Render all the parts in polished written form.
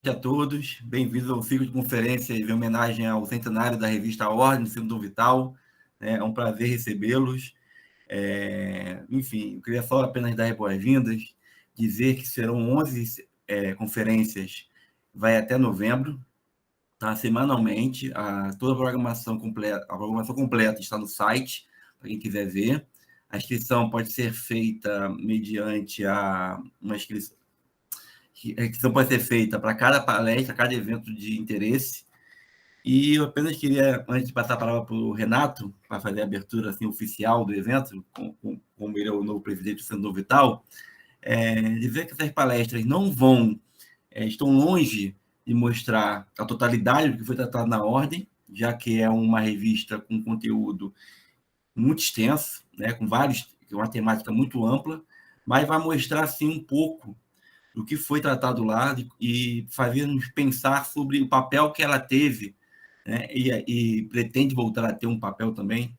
A todos, bem-vindos ao ciclo de conferências em homenagem ao centenário da revista Ordem do Centro Vital. É um prazer recebê-los. Enfim, eu queria só apenas dar as boas-vindas, dizer que serão 11 conferências, vai até novembro, tá? Semanalmente. Toda a programação completa está no site, para quem quiser ver. A inscrição pode ser feita mediante uma inscrição. A inscrição pode ser feita para cada palestra, cada evento de interesse. E eu apenas queria, antes de passar a palavra para o Renato, para fazer a abertura assim, oficial do evento, como ele é o novo presidente do Centro Vital, dizer que essas palestras não estão longe de mostrar a totalidade do que foi tratado na Ordem, já que é uma revista com conteúdo muito extenso, né, com uma temática muito ampla, mas vai mostrar, assim, um pouco do que foi tratado lá e fazer-nos pensar sobre o papel que ela teve, né, e pretende voltar a ter um papel também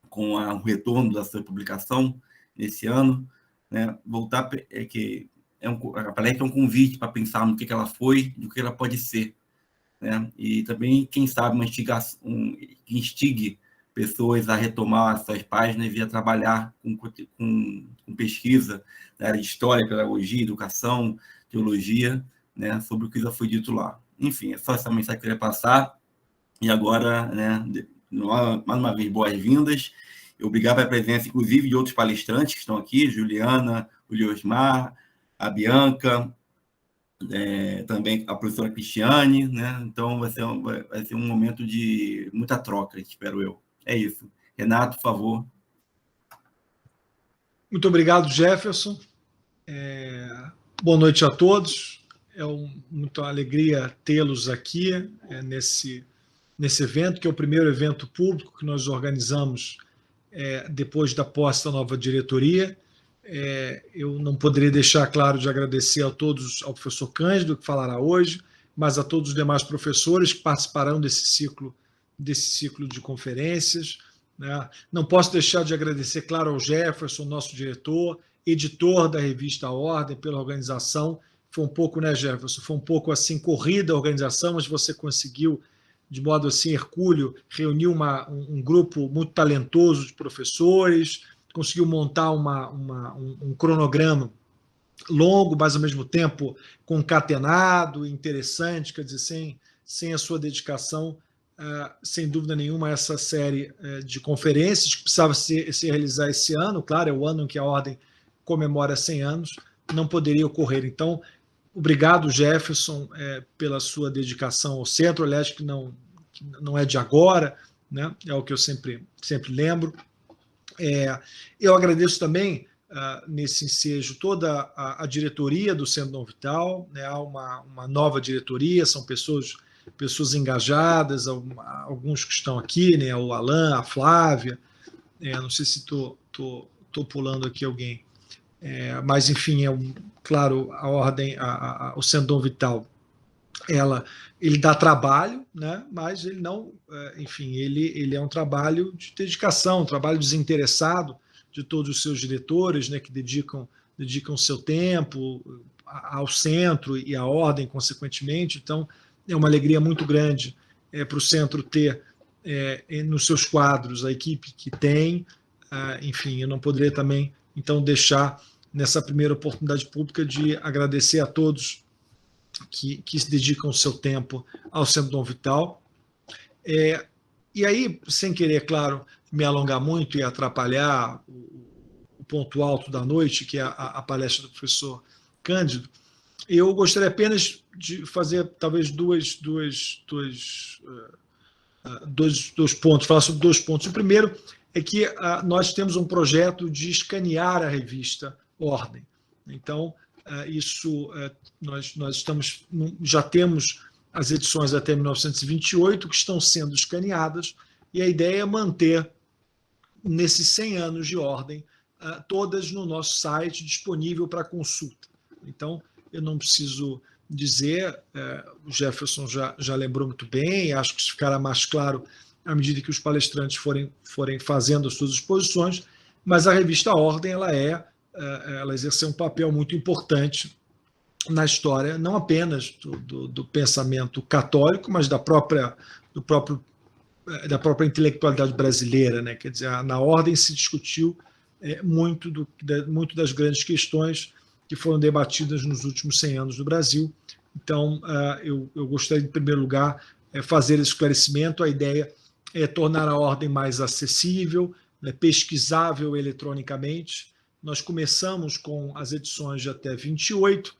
com o retorno da sua publicação nesse ano, né, voltar a palestra é um convite para pensar no que ela foi e do que ela pode ser, né, e também, quem sabe, que instigue pessoas a retomar as suas páginas e a trabalhar com pesquisa na área de história, pedagogia, educação, teologia, né, sobre o que já foi dito lá. Enfim, é só essa mensagem que eu queria passar. E agora, né, mais uma vez, boas-vindas. Obrigado pela presença, inclusive, de outros palestrantes que estão aqui, Juliana, o Liosmar, a Bianca, também a professora Cristiane, né? Então, vai ser um momento de muita troca, espero eu. É isso. Renato, por favor. Muito obrigado, Jefferson. Boa noite a todos. Muita alegria tê-los aqui nesse evento, que é o primeiro evento público que nós organizamos depois da posse da nova diretoria. Eu não poderia deixar claro de agradecer a todos, ao professor Cândido, que falará hoje, mas a todos os demais professores que participarão desse ciclo de conferências, né? Não posso deixar de agradecer, claro, ao Jefferson, nosso diretor, editor da revista Ordem, pela organização. Foi um pouco, né, Jefferson? Foi um pouco assim corrida a organização, mas você conseguiu, de modo assim hercúleo, reunir um grupo muito talentoso de professores, conseguiu montar um cronograma longo, mas ao mesmo tempo concatenado, interessante, quer dizer, sem a sua dedicação, sem dúvida nenhuma, essa série de conferências que precisava se realizar esse ano, claro, é o ano em que a Ordem comemora 100 anos, não poderia ocorrer. Então, obrigado, Jefferson, pela sua dedicação ao centro, aliás, que não é de agora, né? É o que eu sempre lembro. Eu agradeço também, nesse ensejo, toda a diretoria do Centro Dom Vital, né? Há uma nova diretoria, são pessoas engajadas, alguns que estão aqui, né? O Alain, a Flávia, não sei se estou pulando aqui alguém, mas, enfim, claro, a Ordem, o Centro Dom Vital, ele dá trabalho, né? Mas ele não, enfim, ele é um trabalho de dedicação, um trabalho desinteressado de todos os seus diretores, né? Que dedicam seu tempo ao centro e à Ordem, consequentemente. Então, é uma alegria muito grande para o centro ter nos seus quadros a equipe que tem. Enfim, eu não poderia também, então, deixar, nessa primeira oportunidade pública, de agradecer a todos que se dedicam o seu tempo ao Centro Dom Vital. E aí, sem querer, claro, me alongar muito e atrapalhar o ponto alto da noite, que é a palestra do professor Cândido, eu gostaria apenas de fazer, talvez, dois pontos, falar sobre 2 pontos. O primeiro é que nós temos um projeto de escanear a revista Ordem. Então, nós já temos as edições até 1928 que estão sendo escaneadas, e a ideia é manter, nesses 100 anos de Ordem, todas no nosso site, disponível para consulta. Então, eu não preciso dizer, o Jefferson já lembrou muito bem, acho que isso ficará mais claro à medida que os palestrantes forem fazendo as suas exposições, mas a revista Ordem, ela exerceu um papel muito importante na história, não apenas do pensamento católico, mas da própria intelectualidade brasileira, né? Quer dizer, na ordem se discutiu muito das grandes questões que foram debatidas nos últimos 100 anos no Brasil. Então, eu gostaria, em primeiro lugar, fazer esse esclarecimento. A ideia é tornar a ordem mais acessível, né, pesquisável eletronicamente. Nós começamos com as edições de até 28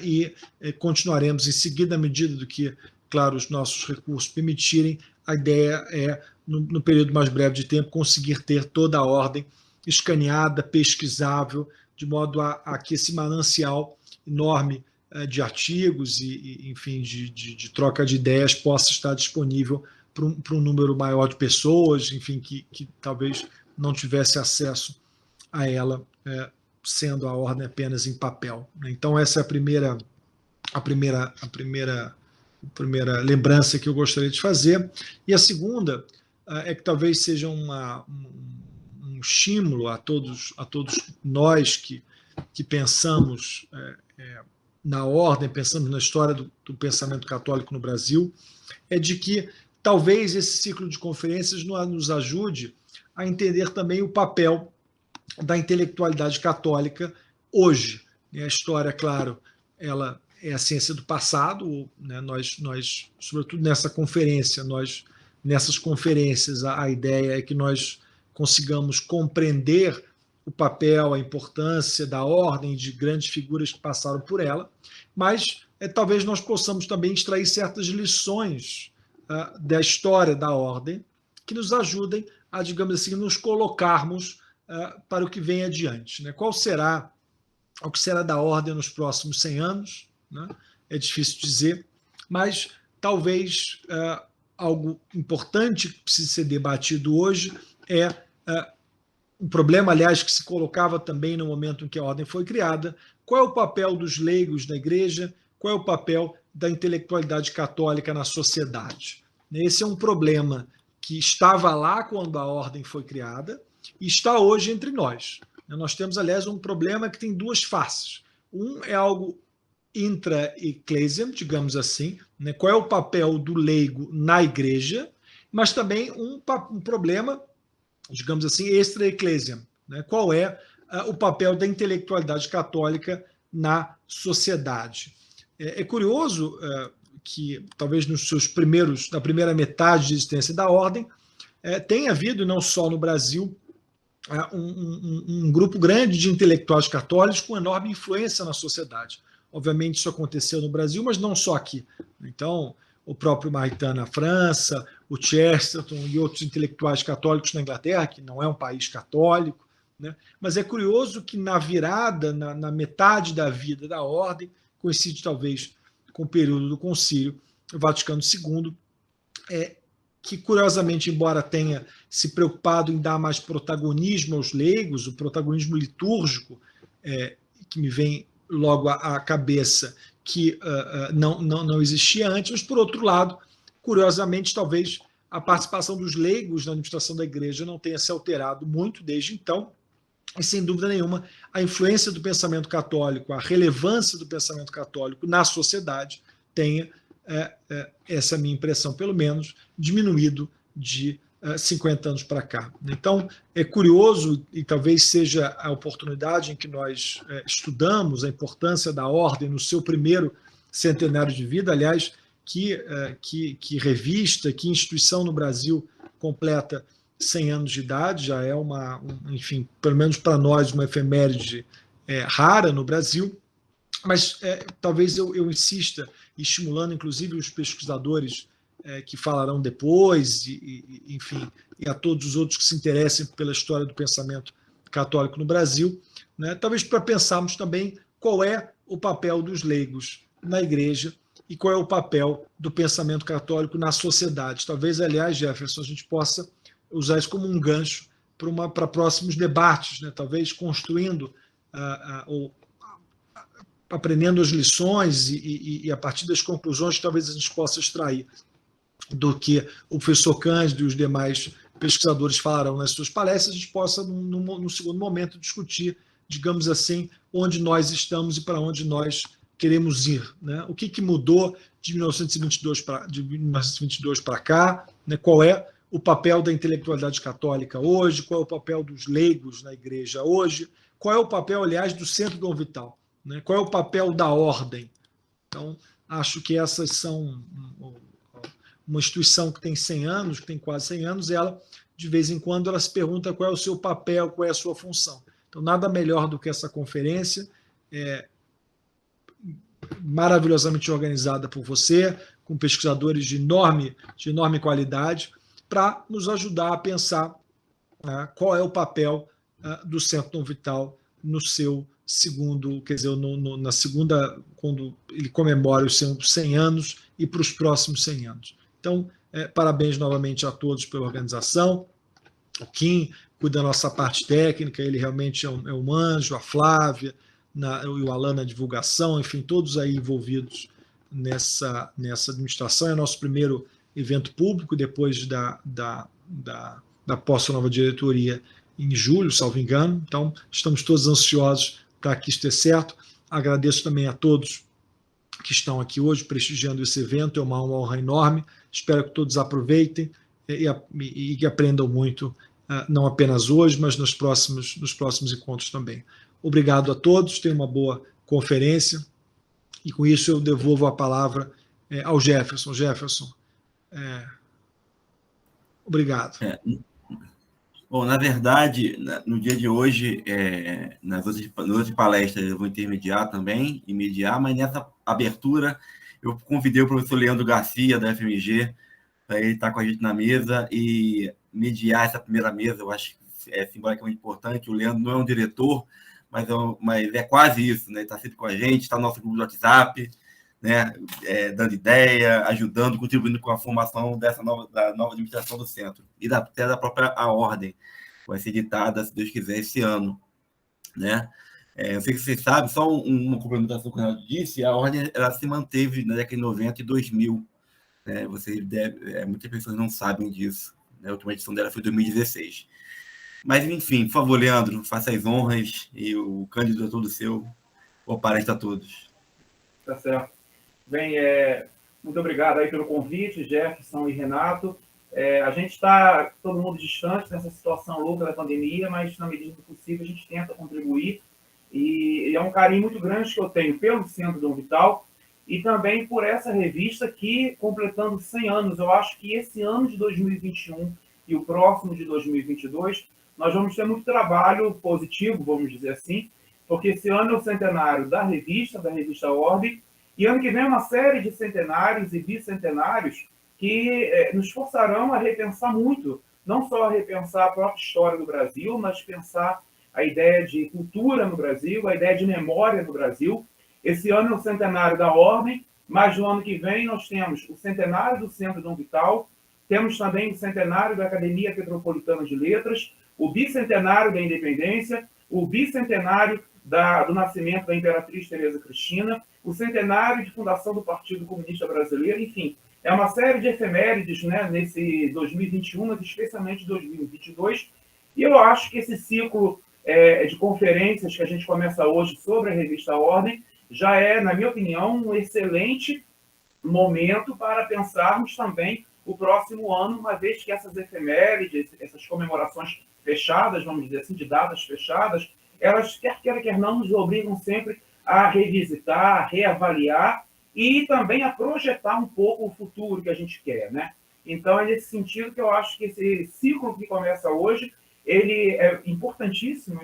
e continuaremos em seguida, à medida do que, claro, os nossos recursos permitirem. A ideia é, no período mais breve de tempo, conseguir ter toda a ordem escaneada, pesquisável, de modo a que esse manancial enorme de artigos e enfim, de troca de ideias possa estar disponível para um número maior de pessoas, enfim, que talvez não tivesse acesso a ela, sendo a ordem apenas em papel. Então, essa é a primeira lembrança que eu gostaria de fazer. E a segunda é que talvez seja um estímulo a todos nós que pensamos na ordem, pensamos na história do pensamento católico no Brasil, é de que talvez esse ciclo de conferências nos ajude a entender também o papel da intelectualidade católica hoje. A história, claro, ela é a ciência do passado, né? Nós, sobretudo nessas conferências, a ideia é que nós consigamos compreender o papel, a importância da ordem, de grandes figuras que passaram por ela, mas talvez nós possamos também extrair certas lições da história da ordem que nos ajudem a, digamos assim, nos colocarmos para o que vem adiante, né? O que será da ordem nos próximos 100 anos, né? É difícil dizer, mas talvez algo importante que precisa ser debatido hoje é um problema, aliás, que se colocava também no momento em que a ordem foi criada: qual é o papel dos leigos na igreja, qual é o papel da intelectualidade católica na sociedade. Esse é um problema que estava lá quando a ordem foi criada e está hoje entre nós. Nós temos, aliás, um problema que tem duas faces. Um é algo intra-ecclesiam, digamos assim, né? Qual é o papel do leigo na igreja, mas também um problema, digamos assim, extra-ecclesiam, né? Qual é o papel da intelectualidade católica na sociedade. É curioso que, talvez na primeira metade de existência da ordem, tenha havido, não só no Brasil, um grupo grande de intelectuais católicos com enorme influência na sociedade. Obviamente isso aconteceu no Brasil, mas não só aqui. Então, o próprio Maritain na França, o Chesterton e outros intelectuais católicos na Inglaterra, que não é um país católico, né? Mas é curioso que na virada, na metade da vida da ordem, coincide talvez com o período do Concílio Vaticano II, que, curiosamente, embora tenha se preocupado em dar mais protagonismo aos leigos, o protagonismo litúrgico, que me vem logo à cabeça, que não existia antes, mas, por outro lado, curiosamente, talvez a participação dos leigos na administração da igreja não tenha se alterado muito desde então, e, sem dúvida nenhuma, a influência do pensamento católico, a relevância do pensamento católico na sociedade tenha, essa é a minha impressão, pelo menos, diminuído de 50 anos para cá. Então, é curioso, e talvez seja a oportunidade em que nós estudamos a importância da ordem no seu primeiro centenário de vida. Aliás, que revista, que instituição no Brasil completa 100 anos de idade, já é enfim, pelo menos para nós, uma efeméride rara no Brasil, mas talvez eu insista, estimulando inclusive os pesquisadores que falarão depois, enfim, e a todos os outros que se interessem pela história do pensamento católico no Brasil, né? Talvez para pensarmos também qual é o papel dos leigos na igreja e qual é o papel do pensamento católico na sociedade. Talvez, aliás, Jefferson, a gente possa usar isso como um gancho para próximos debates, né? Talvez construindo ou aprendendo as lições e a partir das conclusões que talvez a gente possa extrair do que o professor Cândido e os demais pesquisadores falarão nas suas palestras, a gente possa, no segundo momento, discutir, digamos assim, onde nós estamos e para onde nós queremos ir, né? O que mudou de 1922 para cá, né? Qual é o papel da intelectualidade católica hoje, qual é o papel dos leigos na igreja hoje, qual é o papel, aliás, do Centro Dom Vital, né? Qual é o papel da ordem. Então, acho que essas são uma instituição que tem 100 anos, que tem quase 100 anos, ela, de vez em quando, ela se pergunta qual é o seu papel, qual é a sua função. Então, nada melhor do que essa conferência, maravilhosamente organizada por você, com pesquisadores de enorme qualidade, para nos ajudar a pensar qual é o papel do Centro Dom Vital no seu segundo, quer dizer, na segunda, quando ele comemora os seus 100 anos e para os próximos 100 anos. Então, parabéns novamente a todos pela organização. O Kim cuida da nossa parte técnica, ele realmente é um anjo, a Flávia, e o Alan na divulgação, enfim, todos aí envolvidos nessa administração. É o nosso primeiro evento público, depois da posse da nova diretoria em julho, salvo engano. Então, estamos todos ansiosos para que isso dê certo. Agradeço também a todos que estão aqui hoje prestigiando esse evento, é uma honra enorme. Espero que todos aproveitem e que aprendam muito, não apenas hoje, mas nos próximos encontros também. Obrigado a todos, tenham uma boa conferência, e com isso eu devolvo a palavra ao Jefferson. Jefferson, obrigado. Bom, na verdade, no dia de hoje, nas outras palestras eu vou intermediar também, mas nessa abertura eu convidei o professor Leandro Garcia, da FMG, para ele estar com a gente na mesa e mediar essa primeira mesa. Eu acho que é simbolicamente importante. O Leandro não é um diretor, mas é quase isso, né? Está sempre com a gente, está no nosso grupo do WhatsApp, né? Dando ideia, ajudando, contribuindo com a formação da nova administração do centro e até da própria ordem, que vai ser editada, se Deus quiser, esse ano, né? Eu sei que vocês sabem, só uma complementação que o Renato disse, a ordem ela se manteve na década de 90 e 2000, né? Muitas pessoas não sabem disso, né? A última edição dela foi em 2016. Mas, enfim, por favor, Leandro, faça as honras e o Cândido é todo seu. Boa palestra a todos. Tá certo. Bem, muito obrigado aí pelo convite, Jefferson e Renato. A gente está, todo mundo distante nessa situação louca da pandemia, mas, na medida do possível, a gente tenta contribuir. E é um carinho muito grande que eu tenho pelo Centro Dom Vital e também por essa revista que, completando 100 anos, eu acho que esse ano de 2021 e o próximo de 2022, nós vamos ter muito trabalho positivo, vamos dizer assim, porque esse ano é o centenário da revista Ordem, e ano que vem uma série de centenários e bicentenários que nos forçarão a repensar muito, não só a repensar a própria história do Brasil, mas pensar a ideia de cultura no Brasil, a ideia de memória no Brasil. Esse ano é o centenário da Ordem, mas no ano que vem nós temos o centenário do Centro Dom Vital, temos também o centenário da Academia Petropolitana de Letras, o bicentenário da Independência, o bicentenário do nascimento da Imperatriz Teresa Cristina, o centenário de fundação do Partido Comunista Brasileiro, enfim, é uma série de efemérides, né, nesse 2021, mas especialmente 2022, e eu acho que esse ciclo de conferências que a gente começa hoje sobre a revista Ordem já é, na minha opinião, um excelente momento para pensarmos também o próximo ano, uma vez que essas efemérides, essas comemorações fechadas, vamos dizer assim, de datas fechadas, elas, quer queira, quer não, nos obrigam sempre a revisitar, a reavaliar e também a projetar um pouco o futuro que a gente quer, né? Então, é nesse sentido que eu acho que esse ciclo que começa hoje, ele é importantíssimo,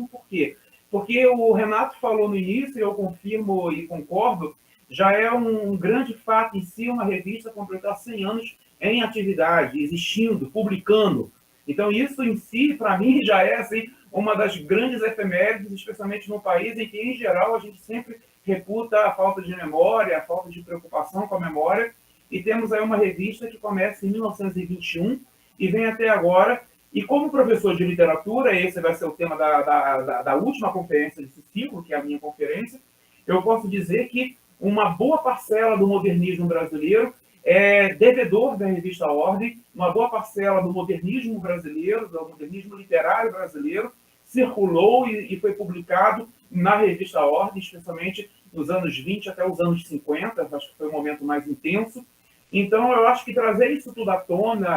por quê? Porque o Renato falou no início, e eu confirmo e concordo, já é um grande fato em si uma revista completar 100 anos em atividade, existindo, publicando. Então, isso em si, para mim, já é assim, uma das grandes efemérides, especialmente no país em que, em geral, a gente sempre reputa a falta de memória, a falta de preocupação com a memória, e temos aí uma revista que começa em 1921 e vem até agora. E como professor de literatura, esse vai ser o tema da última conferência desse ciclo, que é a minha conferência, eu posso dizer que uma boa parcela do modernismo brasileiro é devedor da revista Ordem, uma boa parcela do modernismo brasileiro, do modernismo literário brasileiro, circulou e foi publicado na revista Ordem, especialmente nos anos 20 até os anos 50, acho que foi o momento mais intenso. Então, eu acho que trazer isso tudo à tona,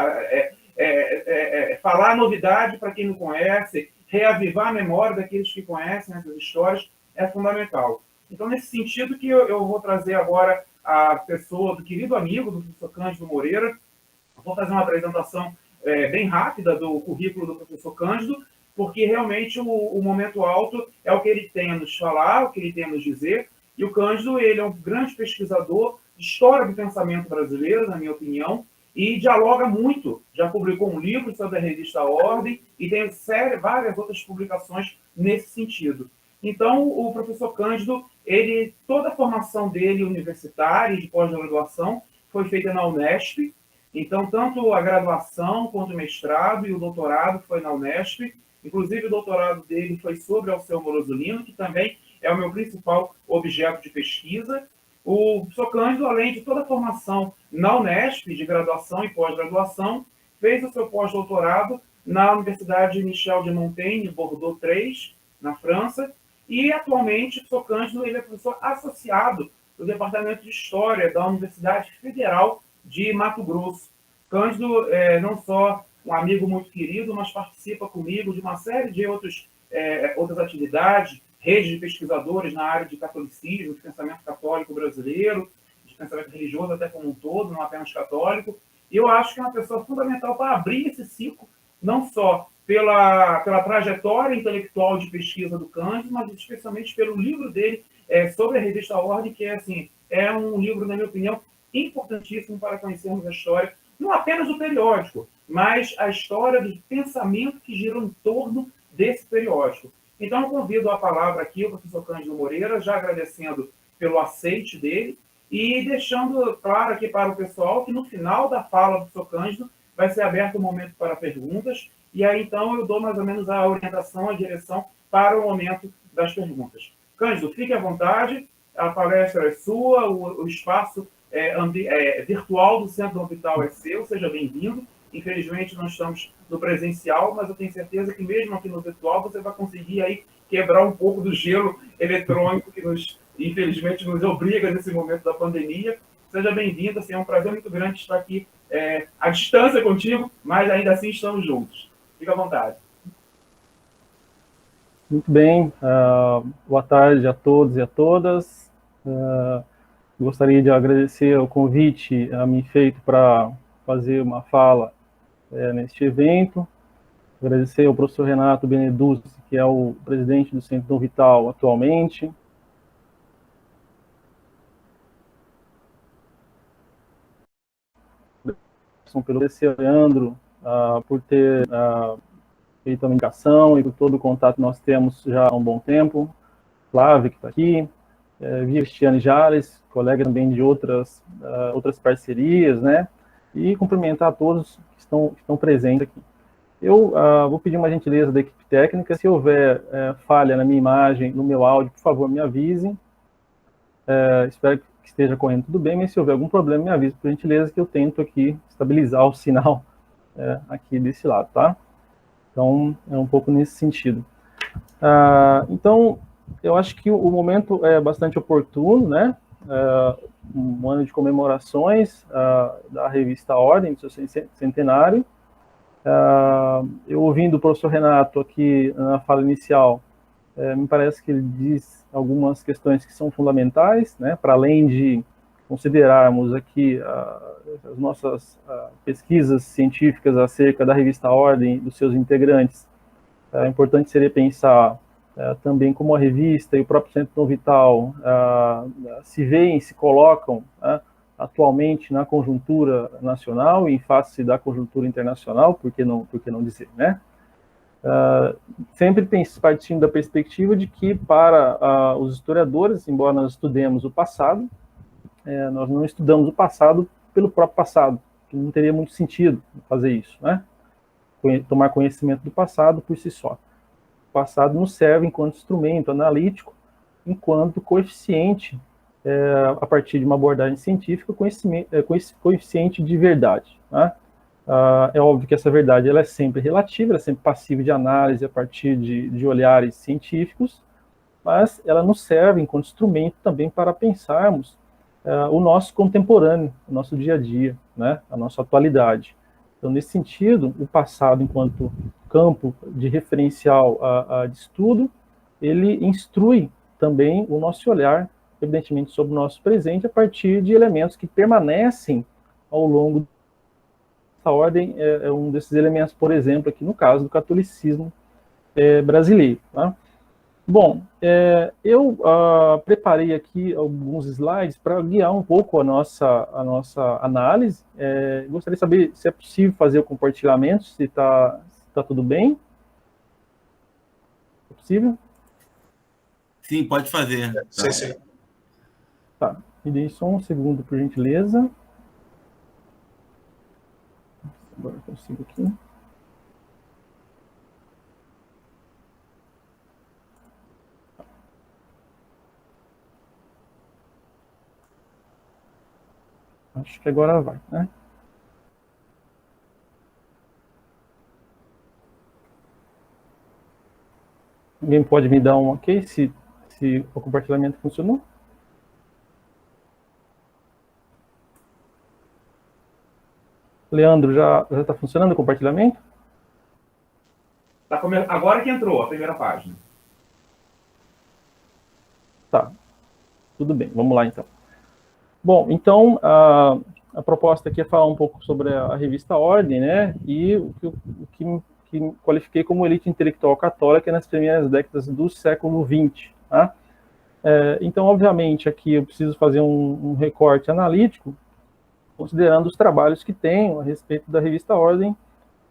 falar a novidade para quem não conhece, reavivar a memória daqueles que conhecem essas histórias, é fundamental. Então, nesse sentido que eu vou trazer agora a pessoa do querido amigo do professor Cândido Moreira. Vou fazer uma apresentação bem rápida do currículo do professor Cândido, porque realmente o momento alto é o que ele tem a nos falar, o que ele tem a nos dizer, e o Cândido, ele é um grande pesquisador de história do pensamento brasileiro, na minha opinião, e dialoga muito, já publicou um livro sobre a revista Ordem, e tem várias outras publicações nesse sentido. Então, o professor Cândido, toda a formação dele universitária e de pós-graduação foi feita na Unesp. Então, tanto a graduação quanto o mestrado e o doutorado foi na Unesp. Inclusive, o doutorado dele foi sobre Alceu Morosolino, que também é o meu principal objeto de pesquisa. O professor Cândido, além de toda a formação na Unesp, de graduação e pós-graduação, fez o seu pós-doutorado na Universidade Michel de Montaigne, Bordeaux III, na França, e atualmente o professor Cândido ele é professor associado do Departamento de História da Universidade Federal de Mato Grosso. Cândido é não só um amigo muito querido, mas participa comigo de uma série de outras atividades, redes de pesquisadores na área de catolicismo, de pensamento católico brasileiro, de pensamento religioso até como um todo, não apenas católico. E eu acho que é uma pessoa fundamental para abrir esse ciclo, não só pela trajetória intelectual de pesquisa do Cândido, mas especialmente pelo livro dele sobre a revista Ordem, que é um livro, na minha opinião, importantíssimo para conhecermos a história, não apenas do periódico, mas a história do pensamento que gira em torno desse periódico. Então, eu convido a palavra aqui o professor Cândido Moreira, já agradecendo pelo aceite dele e deixando claro aqui para o pessoal que no final da fala do professor Cândido vai ser aberto um momento para perguntas, e aí então eu dou mais ou menos a orientação, a direção para o momento das perguntas. Cândido, fique à vontade, a palestra é sua, o espaço virtual do Centro Orbital é seu, seja bem-vindo. Infelizmente, não estamos no presencial, mas eu tenho certeza que mesmo aqui no virtual você vai conseguir aí quebrar um pouco do gelo eletrônico que infelizmente nos obriga nesse momento da pandemia. Seja bem-vindo, é um prazer muito grande estar aqui à distância contigo, mas ainda assim estamos juntos. Fica à vontade. Muito bem, boa tarde a todos e a todas. Gostaria de agradecer o convite a mim feito para fazer uma fala neste evento. Agradecer ao professor Renato Beneducci, que é o presidente do Centro Dom Vital atualmente. Pelo Leandro, por ter feito a indicação e por todo o contato que nós temos já há um bom tempo. Flávio, que está aqui. Cristiane Jales, colega também de outras parcerias, né? E cumprimentar a todos que estão presentes aqui. Eu vou pedir uma gentileza da equipe técnica, se houver falha na minha imagem, no meu áudio, por favor, me avisem. Espero que esteja correndo tudo bem, mas se houver algum problema, me avise, por gentileza, que eu tento aqui estabilizar o sinal aqui desse lado, tá? Então, é um pouco nesse sentido. Então, eu acho que o momento é bastante oportuno, né? Um ano de comemorações da revista Ordem, do seu centenário. Eu ouvindo o professor Renato aqui na fala inicial, me parece que ele diz algumas questões que são fundamentais, né? Para além de considerarmos aqui as nossas pesquisas científicas acerca da revista Ordem, dos seus integrantes, importante seria pensar também como a revista e o próprio Centro Dom Vital se veem, se colocam atualmente na conjuntura nacional e em face da conjuntura internacional, por que não dizer, né? Sempre partindo da perspectiva de que para os historiadores, embora nós estudemos o passado, nós não estudamos o passado pelo próprio passado, que não teria muito sentido fazer isso, né? Tomar conhecimento do passado por si só. O passado nos serve enquanto instrumento analítico, enquanto coeficiente, a partir de uma abordagem científica, coeficiente de verdade. Né? É óbvio que essa verdade ela é sempre relativa, ela é sempre passível de análise a partir de olhares científicos, mas ela nos serve enquanto instrumento também para pensarmos o nosso contemporâneo, o nosso dia a dia, né, a nossa atualidade. Então, nesse sentido, o passado, enquanto campo de referencial de estudo, ele instrui também o nosso olhar, evidentemente, sobre o nosso presente, a partir de elementos que permanecem ao longo da ordem. É um desses elementos, por exemplo, aqui no caso do catolicismo brasileiro. Tá? Bom, eu preparei aqui alguns slides para guiar um pouco a nossa análise. Gostaria de saber se é possível fazer o compartilhamento, se está tudo bem. É possível? Sim, pode fazer. Sim, sim. Tá, me dê só um segundo, por gentileza. Agora eu consigo aqui. Acho que agora vai, né? Alguém pode me dar um ok se o compartilhamento funcionou? Leandro, já está funcionando o compartilhamento? Agora que entrou a primeira página. Tá, tudo bem, vamos lá então. Bom, então a proposta aqui é falar um pouco sobre a revista Ordem, né, e o que qualifiquei como elite intelectual católica nas primeiras décadas do século XX. Tá? Então, obviamente, aqui eu preciso fazer um recorte analítico, considerando os trabalhos que tenho a respeito da revista Ordem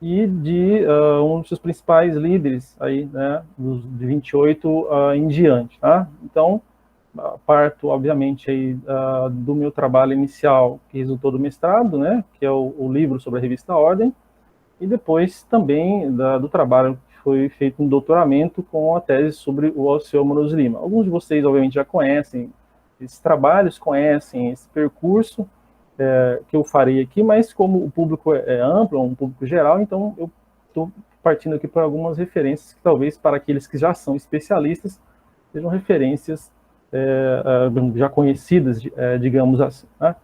e de um dos seus principais líderes, aí, né, de 28 em diante. Tá? Então, parto, obviamente, aí, do meu trabalho inicial, que resultou do mestrado, né, que é o livro sobre a revista Ordem, e depois também do trabalho que foi feito no doutoramento com a tese sobre o Alceu Amoroso Lima. Alguns de vocês, obviamente, já conhecem esses trabalhos, conhecem esse percurso que eu farei aqui, mas como o público é amplo, é um público geral, então eu estou partindo aqui por algumas referências que talvez para aqueles que já são especialistas sejam referências já conhecidas, digamos assim. Né?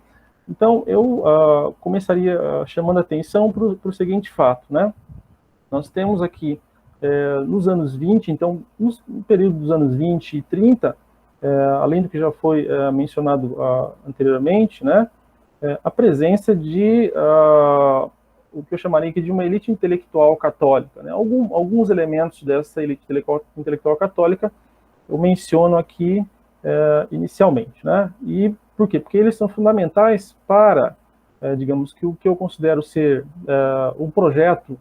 Então, eu começaria chamando a atenção para o seguinte fato, né? Nós temos aqui, nos anos 20, então, no período dos anos 20 e 30, além do que já foi mencionado anteriormente, né? A presença de o que eu chamaria aqui de uma elite intelectual católica. Né? Alguns elementos dessa elite intelectual católica eu menciono aqui inicialmente. Né? E por quê? Porque eles são fundamentais para, digamos, que o que eu considero ser um projeto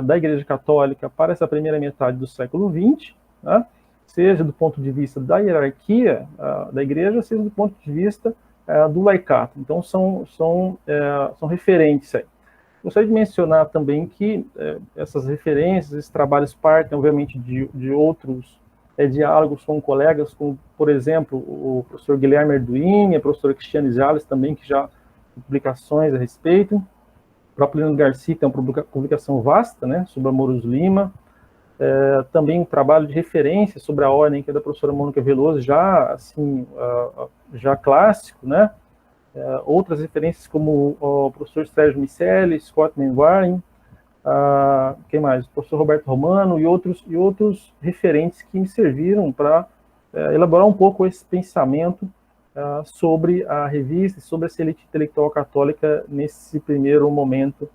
da Igreja Católica para essa primeira metade do século XX, né? Seja do ponto de vista da hierarquia da Igreja, seja do ponto de vista do laicato. Então, são referentes aí. Gostaria de mencionar também que essas referências, esses trabalhos partem, obviamente, de outros diálogos com colegas, como, por exemplo, o professor Guilherme Arduini, a professora Cristiane Jales também, que já tem publicações a respeito. O próprio Leandro Garcia tem uma publicação vasta, né, sobre Amoroso Lima. Também um trabalho de referência sobre a ordem, que é da professora Mônica Veloso, já, assim, já clássico, né? Outras referências como o professor Sérgio Miceli, Scott Manwaring, quem mais? O professor Roberto Romano e outros referentes que me serviram para elaborar um pouco esse pensamento sobre a revista e sobre essa elite intelectual católica nesse primeiro momento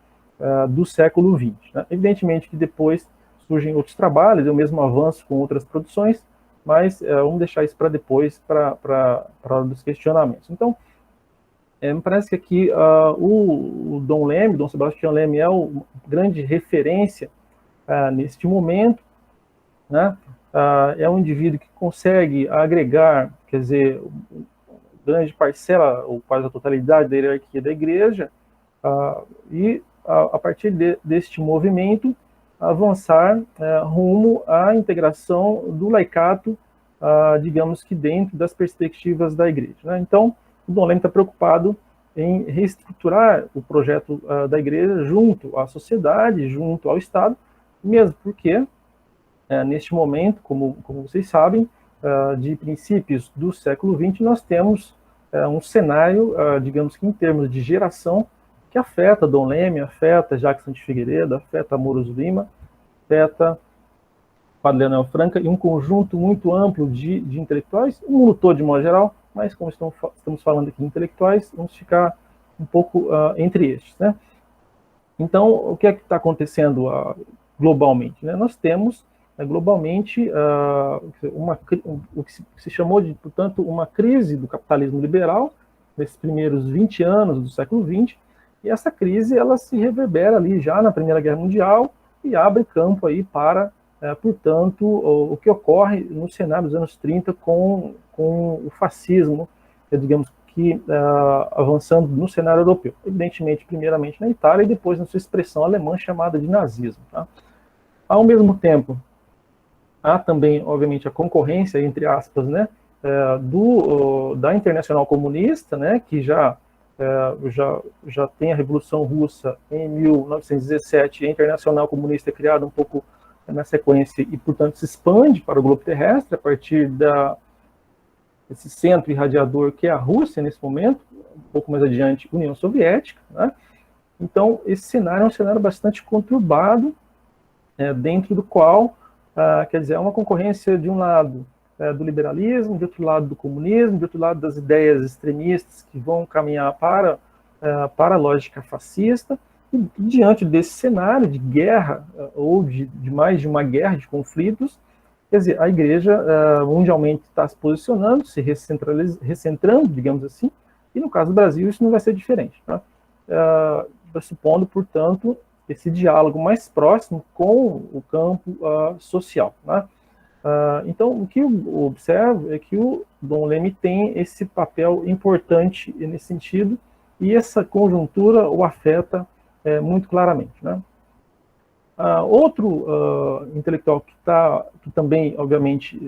do século XX. Né? Evidentemente que depois surgem outros trabalhos, eu mesmo avanço com outras produções, mas vamos deixar isso para depois, para a hora dos questionamentos. Então, me parece que aqui o Dom Sebastião Leme é uma grande referência neste momento, né? É um indivíduo que consegue agregar, quer dizer, grande parcela, ou quase a totalidade da hierarquia da Igreja, e a partir deste movimento, avançar rumo à integração do laicato, digamos que dentro das perspectivas da Igreja. Né? Então, o Dom Leme está preocupado em reestruturar o projeto da Igreja junto à sociedade, junto ao Estado, mesmo porque, neste momento, como vocês sabem, de princípios do século XX, nós temos um cenário, digamos que em termos de geração, que afeta Dom Leme, afeta Jackson de Figueiredo, afeta Amoros Lima, afeta Padre Leonel Franca e um conjunto muito amplo de intelectuais, o mundo todo de modo geral, mas como estamos falando aqui de intelectuais, vamos ficar um pouco entre estes, né? Então, o que é que está acontecendo globalmente, né? Nós temos globalmente o que se chamou de, portanto, uma crise do capitalismo liberal nesses primeiros 20 anos do século XX, e essa crise ela se reverbera ali já na Primeira Guerra Mundial e abre campo aí para, portanto, o que ocorre no cenário dos anos 30 com o fascismo, digamos que avançando no cenário europeu, evidentemente, primeiramente na Itália e depois na sua expressão alemã chamada de nazismo. Tá? Ao mesmo tempo, há também, obviamente, a concorrência, entre aspas, né, da Internacional Comunista, né, que já tem a Revolução Russa em 1917, e a Internacional Comunista é criada um pouco na sequência e, portanto, se expande para o globo terrestre a partir desse centro irradiador que é a Rússia nesse momento, um pouco mais adiante, União Soviética, né? Então, esse cenário é um cenário bastante conturbado, dentro do qual, quer dizer, é uma concorrência de um lado do liberalismo, de outro lado do comunismo, de outro lado das ideias extremistas que vão caminhar para a lógica fascista, e diante desse cenário de guerra, ou de mais de uma guerra, de conflitos, quer dizer, a Igreja mundialmente está se posicionando, se recentrando, digamos assim, e no caso do Brasil isso não vai ser diferente, tá? Pressupondo, portanto, esse diálogo mais próximo com o campo social, né? Então, o que eu observo é que o Dom Leme tem esse papel importante nesse sentido, e essa conjuntura o afeta muito claramente, né? Outro intelectual que também, obviamente,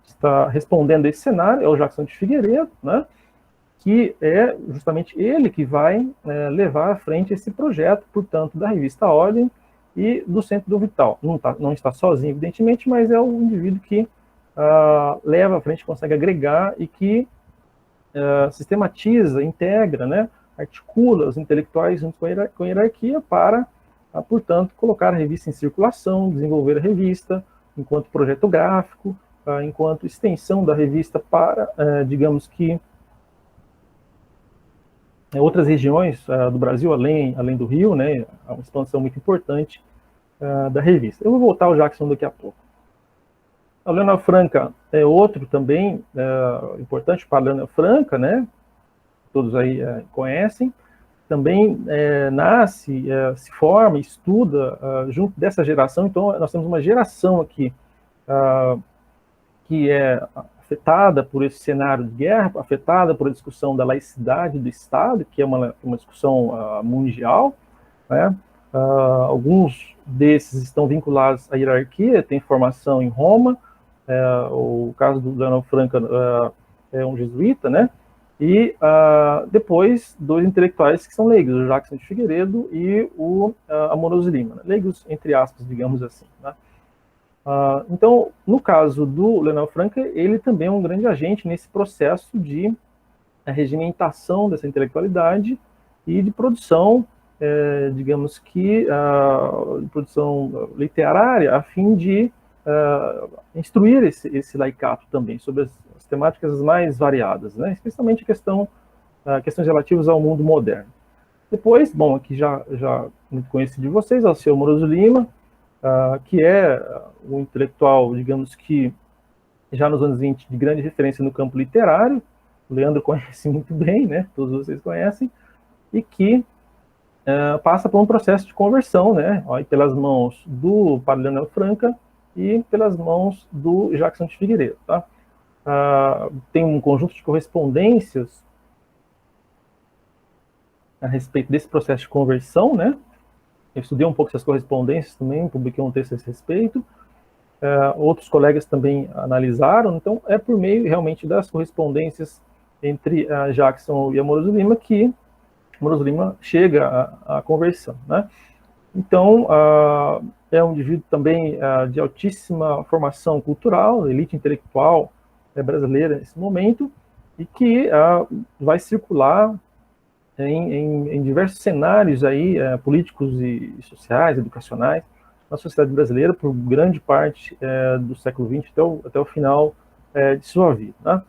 está respondendo a esse cenário é o Jackson de Figueiredo, né? Que é justamente ele que vai levar à frente esse projeto, portanto, da revista Ordem e do Centro do Vital. Não está sozinho, evidentemente, mas é o indivíduo que leva à frente, consegue agregar e que sistematiza, integra, né, articula os intelectuais junto com a hierarquia para, portanto, colocar a revista em circulação, desenvolver a revista enquanto projeto gráfico, enquanto extensão da revista para, digamos que, outras regiões do Brasil, além do Rio, né, há uma expansão muito importante da revista. Eu vou voltar ao Jackson daqui a pouco. A Leonel Franca é outro também importante para a Leonel Franca, né, todos aí conhecem, também nasce, se forma, estuda junto dessa geração. Então nós temos uma geração aqui que é afetada por esse cenário de guerra, afetada por a discussão da laicidade do Estado, que é uma discussão mundial, né? Alguns desses estão vinculados à hierarquia, tem formação em Roma, o caso do Leonel Franca é um jesuíta, né? E depois, dois intelectuais que são leigos, o Jackson de Figueiredo e o Amoros Lima, né? Leigos, entre aspas, digamos assim, né? Então, no caso do Leonel Franca, ele também é um grande agente nesse processo de regimentação dessa intelectualidade e de produção, digamos que, de produção literária, a fim de instruir esse laicato também sobre as temáticas mais variadas, né? Especialmente questões relativas ao mundo moderno. Depois, bom, aqui já muito conhecido de vocês, é o seu Amoros Lima, que é um intelectual, digamos que, já nos anos 20, de grande referência no campo literário, o Leandro conhece muito bem, né, todos vocês conhecem, e que passa por um processo de conversão, né, pelas mãos do Padre Leonel Franca e pelas mãos do Jackson de Figueiredo, tá? Tem um conjunto de correspondências a respeito desse processo de conversão, né? Eu estudei um pouco essas correspondências também, publiquei um texto a esse respeito. Outros colegas também analisaram. Então, é por meio realmente das correspondências entre Jackson e Amoros Lima que Amoros Lima chega à conversão, né? Então, é um indivíduo também de altíssima formação cultural, elite intelectual brasileira nesse momento, e que vai circular em diversos cenários aí, políticos e sociais, educacionais, na sociedade brasileira por grande parte do século XX até o final de sua vida, né?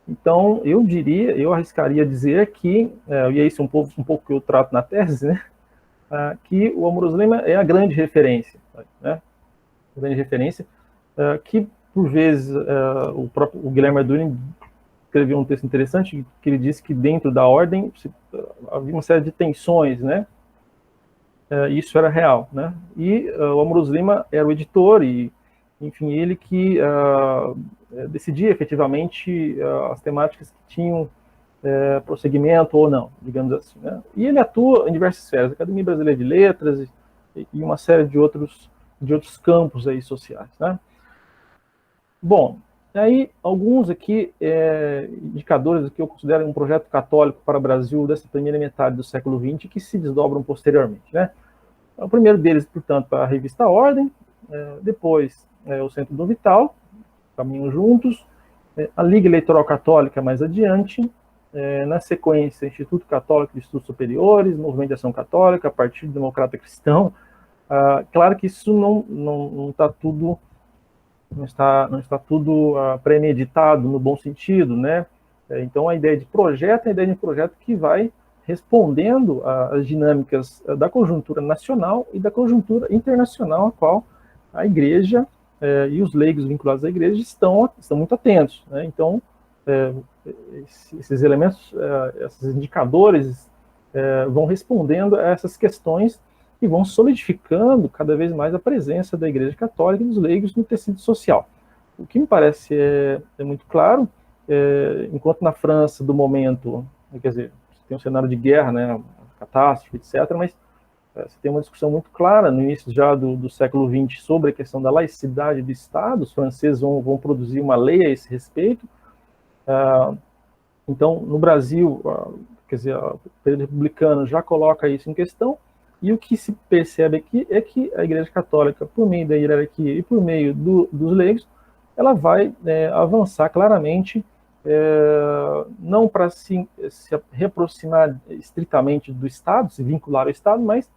Então, eu arriscaria dizer que, e é isso um pouco que eu trato na tese, né, que o Amoroso Lima é a grande referência, né, a grande referência, que, por vezes, o Guilherme Arduini escreveu um texto interessante, que ele disse que dentro da ordem havia uma série de tensões, né, isso era real, né, e o Amoroso Lima era o editor e, enfim, ele que decidia efetivamente as temáticas que tinham prosseguimento ou não, digamos assim, né? E ele atua em diversas esferas, Academia Brasileira de Letras e uma série de outros campos aí sociais, né? Bom, aí alguns aqui indicadores que eu considero um projeto católico para o Brasil dessa primeira metade do século XX que se desdobram posteriormente, né? O primeiro deles, portanto, a revista Ordem, depois o Centro do Vital, caminham juntos, a Liga Eleitoral Católica mais adiante, na sequência, Instituto Católico de Estudos Superiores, Movimento de Ação Católica, Partido Democrata Cristão. Claro que isso não está tudo premeditado no bom sentido, né? Então a ideia de projeto é a ideia de projeto que vai respondendo às dinâmicas da conjuntura nacional e da conjuntura internacional, a qual a Igreja e os leigos vinculados à Igreja estão muito atentos, né? Então, esses elementos, esses indicadores vão respondendo a essas questões e vão solidificando cada vez mais a presença da Igreja Católica e dos leigos no tecido social. O que me parece muito claro, enquanto na França do momento, quer dizer, tem um cenário de guerra, né, catástrofe, etc., mas você tem uma discussão muito clara no início já do século XX sobre a questão da laicidade do Estado. Os franceses vão produzir uma lei a esse respeito. Então, no Brasil, quer dizer, o período republicano já coloca isso em questão, e o que se percebe aqui é que a Igreja Católica, por meio da hierarquia e por meio dos leigos, ela vai avançar claramente, não para se reaproximar estritamente do Estado, se vincular ao Estado, mas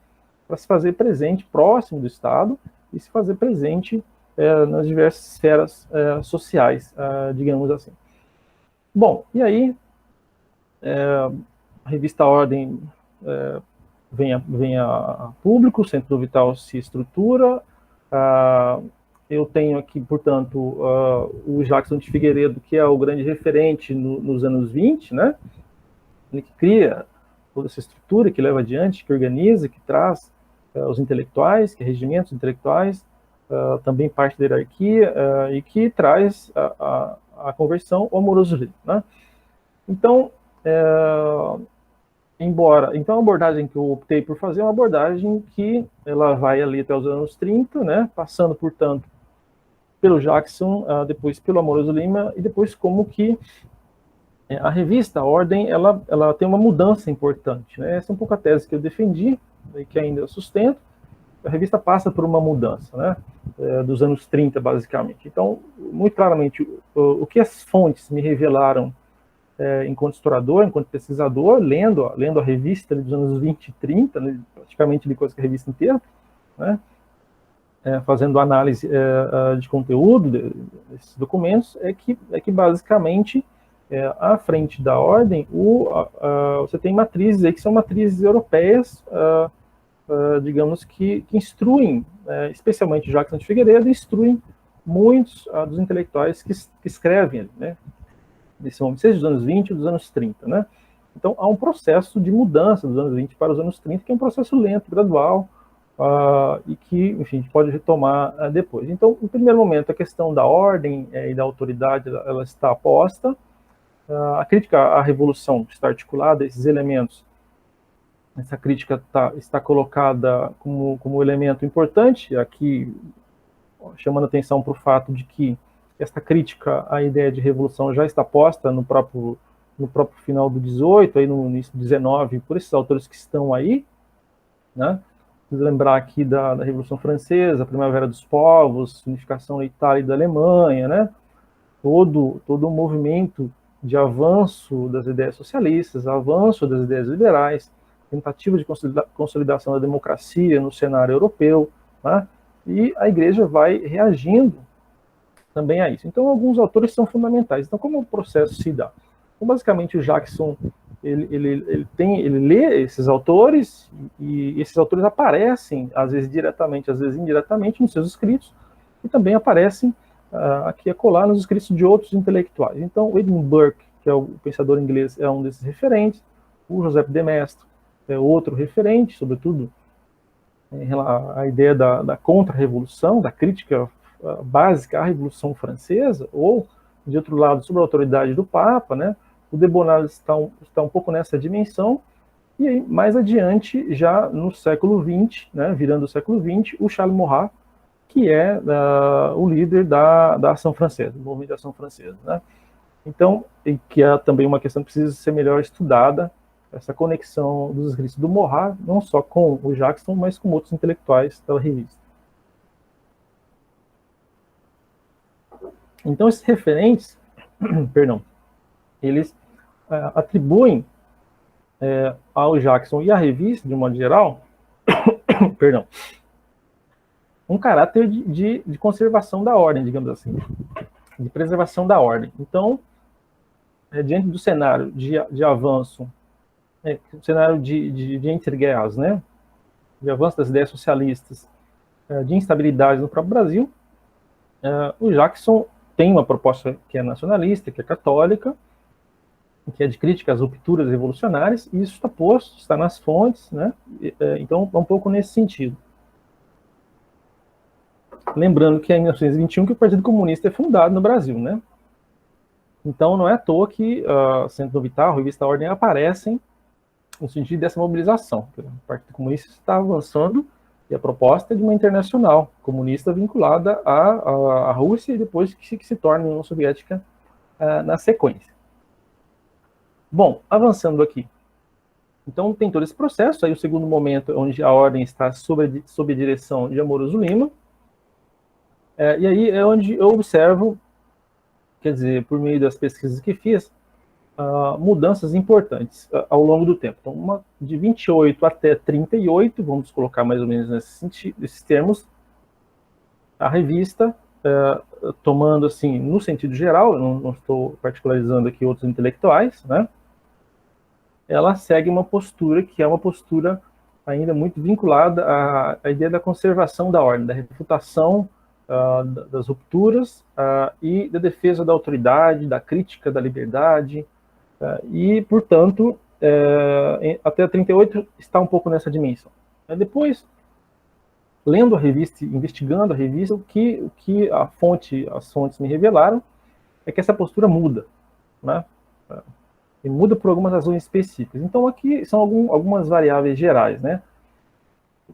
para se fazer presente próximo do Estado e se fazer presente nas diversas esferas sociais, digamos assim. Bom, e aí a revista Ordem vem a público, o Centro do Vital se estrutura. Eu tenho aqui, portanto, o Jackson de Figueiredo, que é o grande referente nos anos 20, né? Ele que cria toda essa estrutura, que leva adiante, que organiza, que traz os intelectuais, que regimentos intelectuais, também parte da hierarquia, e que traz a conversão ao Amoroso Lima, né? Então, então a abordagem que eu optei por fazer é uma abordagem que ela vai ali até os anos 30, né, passando, portanto, pelo Jackson, depois pelo Amoroso Lima, e depois como que a revista, a Ordem, ela tem uma mudança importante, né? Essa é um pouco a tese que eu defendi, e que ainda eu sustento. A revista passa por uma mudança, né, dos anos 30, basicamente. Então, muito claramente, o que as fontes me revelaram enquanto historiador, enquanto pesquisador, lendo a revista dos anos 20 e 30, né, praticamente li quase que a revista inteira, né, fazendo análise de conteúdo desses documentos, é que basicamente, à frente da Ordem, você tem matrizes aí que são matrizes europeias, digamos que instruem, especialmente Jackson de Figueiredo, instruem muitos dos intelectuais que escrevem ali, né, nesse momento, seja dos anos 20 ou dos anos 30, né? Então, há um processo de mudança dos anos 20 para os anos 30, que é um processo lento, gradual, e que, enfim, a gente pode retomar depois. Então, no primeiro momento, a questão da ordem e da autoridade, ela está posta, a crítica à revolução está articulada, esses elementos, essa crítica está colocada como elemento importante, aqui chamando atenção para o fato de que esta crítica à ideia de revolução já está posta no próprio final do 18, aí no início do 19, por esses autores que estão aí, né? Preciso lembrar aqui da Revolução Francesa, a Primavera dos Povos, unificação da Itália e da Alemanha, né? Todo o movimento de avanço das ideias socialistas, avanço das ideias liberais, tentativa de consolidação da democracia no cenário europeu, né? E a Igreja vai reagindo também a isso. Então, alguns autores são fundamentais. Então, como o processo se dá? Então, basicamente, o Jackson ele lê esses autores e esses autores aparecem, às vezes diretamente, às vezes indiretamente, nos seus escritos, e também aparecem aqui a colar nos escritos de outros intelectuais. Então, o Edmund Burke, que é o pensador inglês, é um desses referentes, o Joseph de Maistre é outro referente, sobretudo a ideia da contra-revolução, da crítica básica à Revolução Francesa, ou, de outro lado, sobre a autoridade do Papa, né? O de Bonald está um pouco nessa dimensão, e aí, mais adiante, já no século XX, né, virando o século XX, o Charles Maurras, que é o líder da Ação Francesa, do movimento da Ação Francesa, né? Então, que é também uma questão que precisa ser melhor estudada, essa conexão dos escritos do Maurras, não só com o Jackson, mas com outros intelectuais da revista. Então, esses referentes, perdão, eles atribuem ao Jackson e à revista, de um modo geral, perdão, um caráter de conservação da ordem, digamos assim, de preservação da ordem. Então, diante do cenário de avanço, cenário de interguerras, né, de avanço das ideias socialistas, de instabilidade no próprio Brasil, o Jackson tem uma proposta que é nacionalista, que é católica, que é de crítica às rupturas revolucionárias, e isso está posto, está nas fontes, né? Então, é um pouco nesse sentido. Lembrando que é em 1921 que o Partido Comunista é fundado no Brasil, né? Então, não é à toa que Centro do Vital, Revista Ordem aparecem no sentido dessa mobilização. O Partido Comunista está avançando e a proposta é de uma internacional comunista vinculada à Rússia e depois que se torna a União Soviética na sequência. Bom, avançando aqui. Então, tem todo esse processo. Aí, o segundo momento, onde a ordem está sob a direção de Amoroso Lima. E aí é onde eu observo, quer dizer, por meio das pesquisas que fiz, mudanças importantes ao longo do tempo. Então, de 28 até 38, vamos colocar mais ou menos nesses termos, a revista, tomando assim, no sentido geral, eu não estou particularizando aqui outros intelectuais, né? Ela segue uma postura que é uma postura ainda muito vinculada à ideia da conservação da ordem, da refutação das rupturas e da defesa da autoridade, da crítica da liberdade, e, portanto, até 38 está um pouco nessa dimensão. Depois, lendo a revista, investigando a revista, o que as fontes me revelaram é que essa postura muda, né? E muda por algumas razões específicas. Então, aqui são algumas variáveis gerais, né?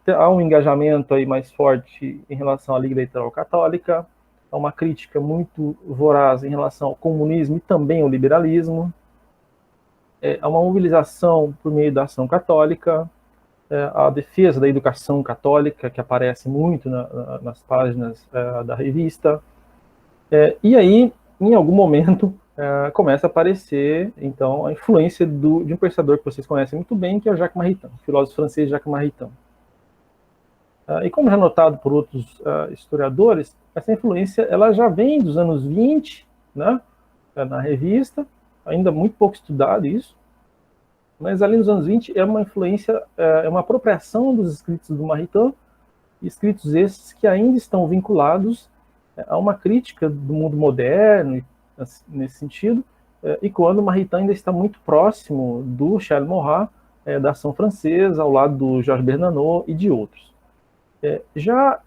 Há um engajamento aí mais forte em relação à Liga Eleitoral Católica, há uma crítica muito voraz em relação ao comunismo e também ao liberalismo, há uma mobilização por meio da ação católica, a defesa da educação católica, que aparece muito nas páginas da revista, e aí, em algum momento, começa a aparecer, então, a influência de um pensador que vocês conhecem muito bem, que é o Jacques Maritain, o filósofo francês Jacques Maritain. E como já notado por outros historiadores, essa influência ela já vem dos anos 20, né, na revista, ainda muito pouco estudado isso, mas ali nos anos 20 é uma influência, é uma apropriação dos escritos do Maritain, escritos esses que ainda estão vinculados a uma crítica do mundo moderno, nesse sentido, e quando o Maritain ainda está muito próximo do Charles Maurras, da Ação Francesa, ao lado do Georges Bernanos e de outros. Já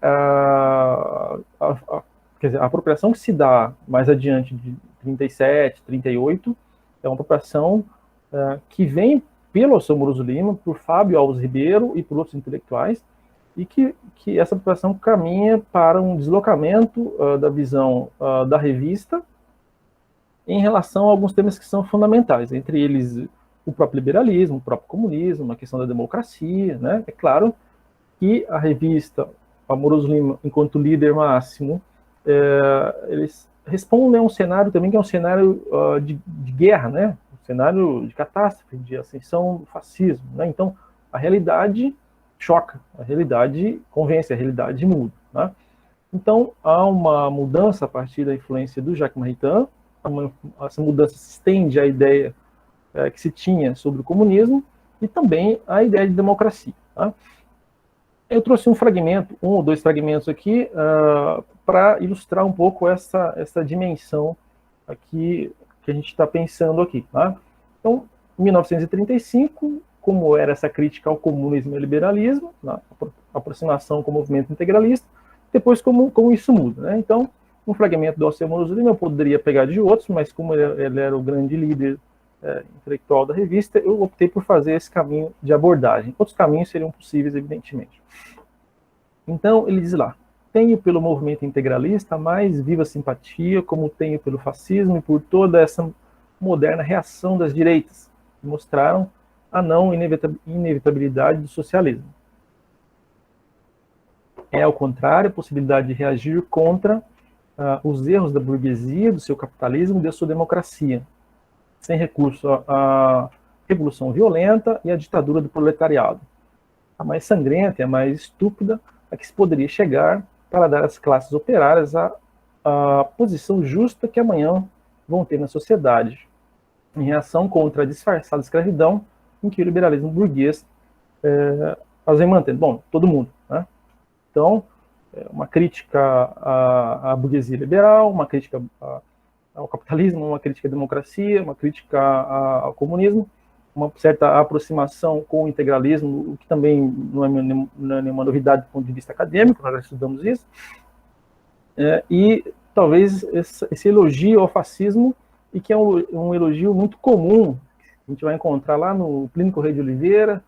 quer dizer, a apropriação que se dá mais adiante de 37, 38, é uma apropriação que vem pelo Amoroso Lima, por Fábio Alves Ribeiro e por outros intelectuais, e que essa apropriação caminha para um deslocamento da visão da revista em relação a alguns temas que são fundamentais, entre eles o próprio liberalismo, o próprio comunismo, a questão da democracia, né? É claro que a revista Amoroso Lima, enquanto líder máximo, eles respondem a um cenário também que é um cenário de guerra, né? Um cenário de catástrofe, de ascensão do fascismo, né? Então, a realidade choca, a realidade convence, a realidade muda, né? Então, há uma mudança a partir da influência do Jacques Maritain, essa mudança se estende à ideia que se tinha sobre o comunismo e também à ideia de democracia, tá? Eu trouxe um ou dois fragmentos aqui para ilustrar um pouco essa dimensão aqui que a gente está pensando aqui, tá? Então, em 1935, como era essa crítica ao comunismo e ao liberalismo, a aproximação com o movimento integralista, depois como isso muda, né? Então, um fragmento do Alceu Amoroso Lima eu poderia pegar de outros, mas como ele era o grande líder intelectual da revista, eu optei por fazer esse caminho de abordagem. Outros caminhos seriam possíveis, evidentemente. Então, ele diz lá: tenho pelo movimento integralista a mais viva simpatia, como tenho pelo fascismo e por toda essa moderna reação das direitas, que mostraram a não inevitabilidade do socialismo. É, ao contrário, a possibilidade de reagir contra os erros da burguesia, do seu capitalismo e da sua democracia, sem recurso à revolução violenta e à ditadura do proletariado, a mais sangrenta e a mais estúpida a que se poderia chegar para dar às classes operárias a posição justa que amanhã vão ter na sociedade, em reação contra a disfarçada escravidão em que o liberalismo burguês as vem mantendo. Bom, todo mundo, né? Então, uma crítica à burguesia liberal, uma crítica ao capitalismo, uma crítica à democracia, uma crítica ao comunismo, uma certa aproximação com o integralismo, o que também não é nenhuma novidade do ponto de vista acadêmico, nós já estudamos isso, e talvez esse elogio ao fascismo, e que é um elogio muito comum, a gente vai encontrar lá no Plínio Correia de Oliveira,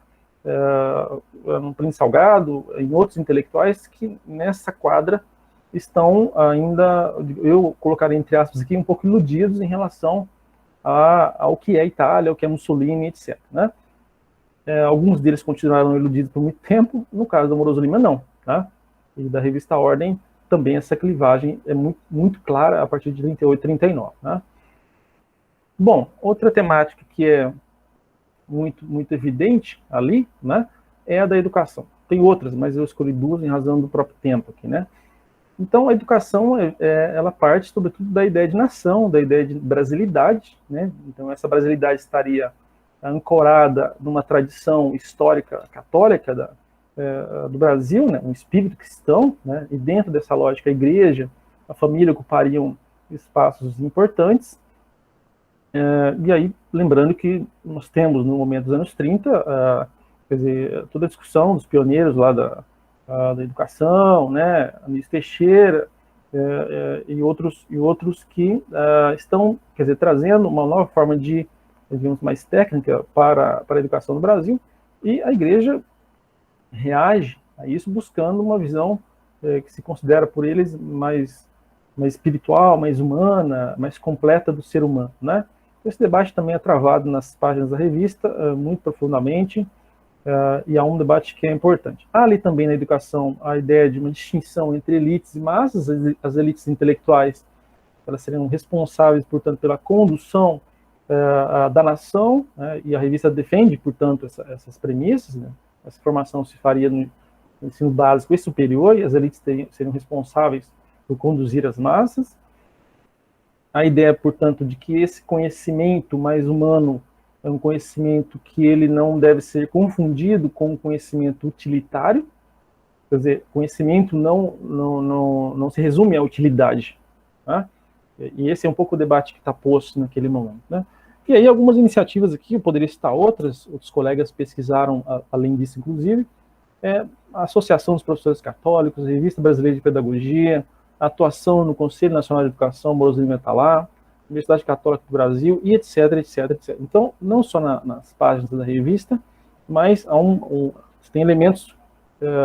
no Plínio Salgado, em outros intelectuais que nessa quadra estão ainda, eu colocaria entre aspas aqui, um pouco iludidos em relação ao que é Itália, ao que é Mussolini, etc. Né? Alguns deles continuaram iludidos por muito tempo, no caso do Amoroso Lima não. Tá? E da revista Ordem também essa clivagem é muito, muito clara a partir de 38, 39. Né? Bom, outra temática que é muito, muito evidente ali, né, é a da educação. Tem outras, mas eu escolhi duas em razão do próprio tempo aqui, né? Então, a educação, ela parte, sobretudo, da ideia de nação, da ideia de brasilidade, né? Então, essa brasilidade estaria ancorada numa tradição histórica católica do Brasil, né? Um espírito cristão, né? E dentro dessa lógica, a igreja, a família ocupariam espaços importantes. E aí, lembrando que nós temos, no momento dos anos 30, quer dizer, toda a discussão dos pioneiros lá da educação, né, Anísio Teixeira e outros que estão, quer dizer, trazendo uma nova forma de, digamos, mais técnica para a educação no Brasil, e a igreja reage a isso buscando uma visão que se considera por eles mais espiritual, mais humana, mais completa do ser humano, né? Esse debate também é travado nas páginas da revista, muito profundamente, e há um debate que é importante. Há ali também na educação a ideia de uma distinção entre elites e massas. As elites intelectuais, elas seriam responsáveis, portanto, pela condução da nação, né, e a revista defende, portanto, essas premissas, né? Essa formação se faria no ensino básico e superior, e as elites seriam responsáveis por conduzir as massas. A ideia, portanto, de que esse conhecimento mais humano é um conhecimento que ele não deve ser confundido com o conhecimento utilitário, quer dizer, conhecimento não se resume à utilidade, tá? E esse é um pouco o debate que está posto naquele momento, né? E aí algumas iniciativas aqui, eu poderia citar outros colegas pesquisaram além disso, inclusive, a Associação dos Professores Católicos, a Revista Brasileira de Pedagogia, a atuação no Conselho Nacional de Educação, Amoroso Lima está lá, Universidade Católica do Brasil, e etc, etc, etc. Então, não só nas páginas da revista, mas tem elementos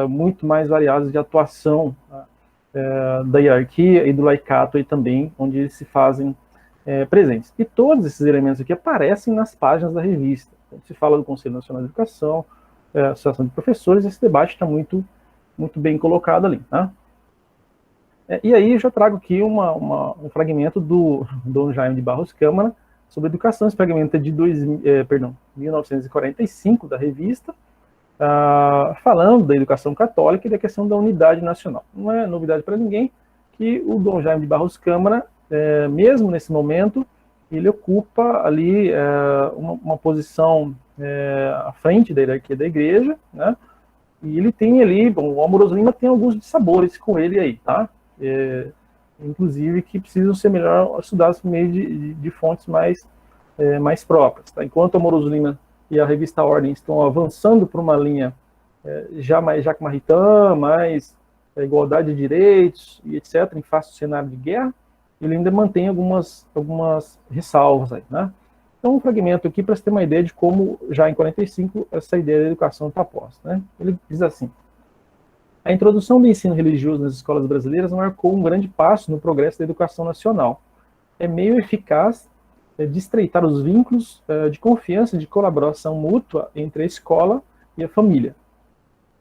muito mais variados de atuação da hierarquia e do laicato aí também, onde eles se fazem presentes. E todos esses elementos aqui aparecem nas páginas da revista. Então, se fala do Conselho Nacional de Educação, associação de professores, esse debate está muito bem colocado ali. Tá? E aí eu já trago aqui um fragmento do Dom Jaime de Barros Câmara sobre educação. Esse fragmento é de 1945, da revista, falando da educação católica e da questão da unidade nacional. Não é novidade para ninguém que o Dom Jaime de Barros Câmara, mesmo nesse momento, ele ocupa ali uma posição à frente da hierarquia da igreja, né? E ele tem ali, bom, o Amoroso Lima tem alguns dissabores com ele aí, tá? Inclusive que precisam ser melhor estudados por meio de fontes mais próprias, tá? Enquanto o Amoroso Lima e a revista Ordem estão avançando por uma linha já mais Jacques Maritain, mais igualdade de direitos e etc., em face do cenário de guerra, ele ainda mantém algumas ressalvas aí, né? Então, um fragmento aqui para você ter uma ideia de como, já em 45, essa ideia da educação está posta, né? Ele diz assim: a introdução do ensino religioso nas escolas brasileiras marcou um grande passo no progresso da educação nacional. É meio eficaz de estreitar os vínculos de confiança e de colaboração mútua entre a escola e a família.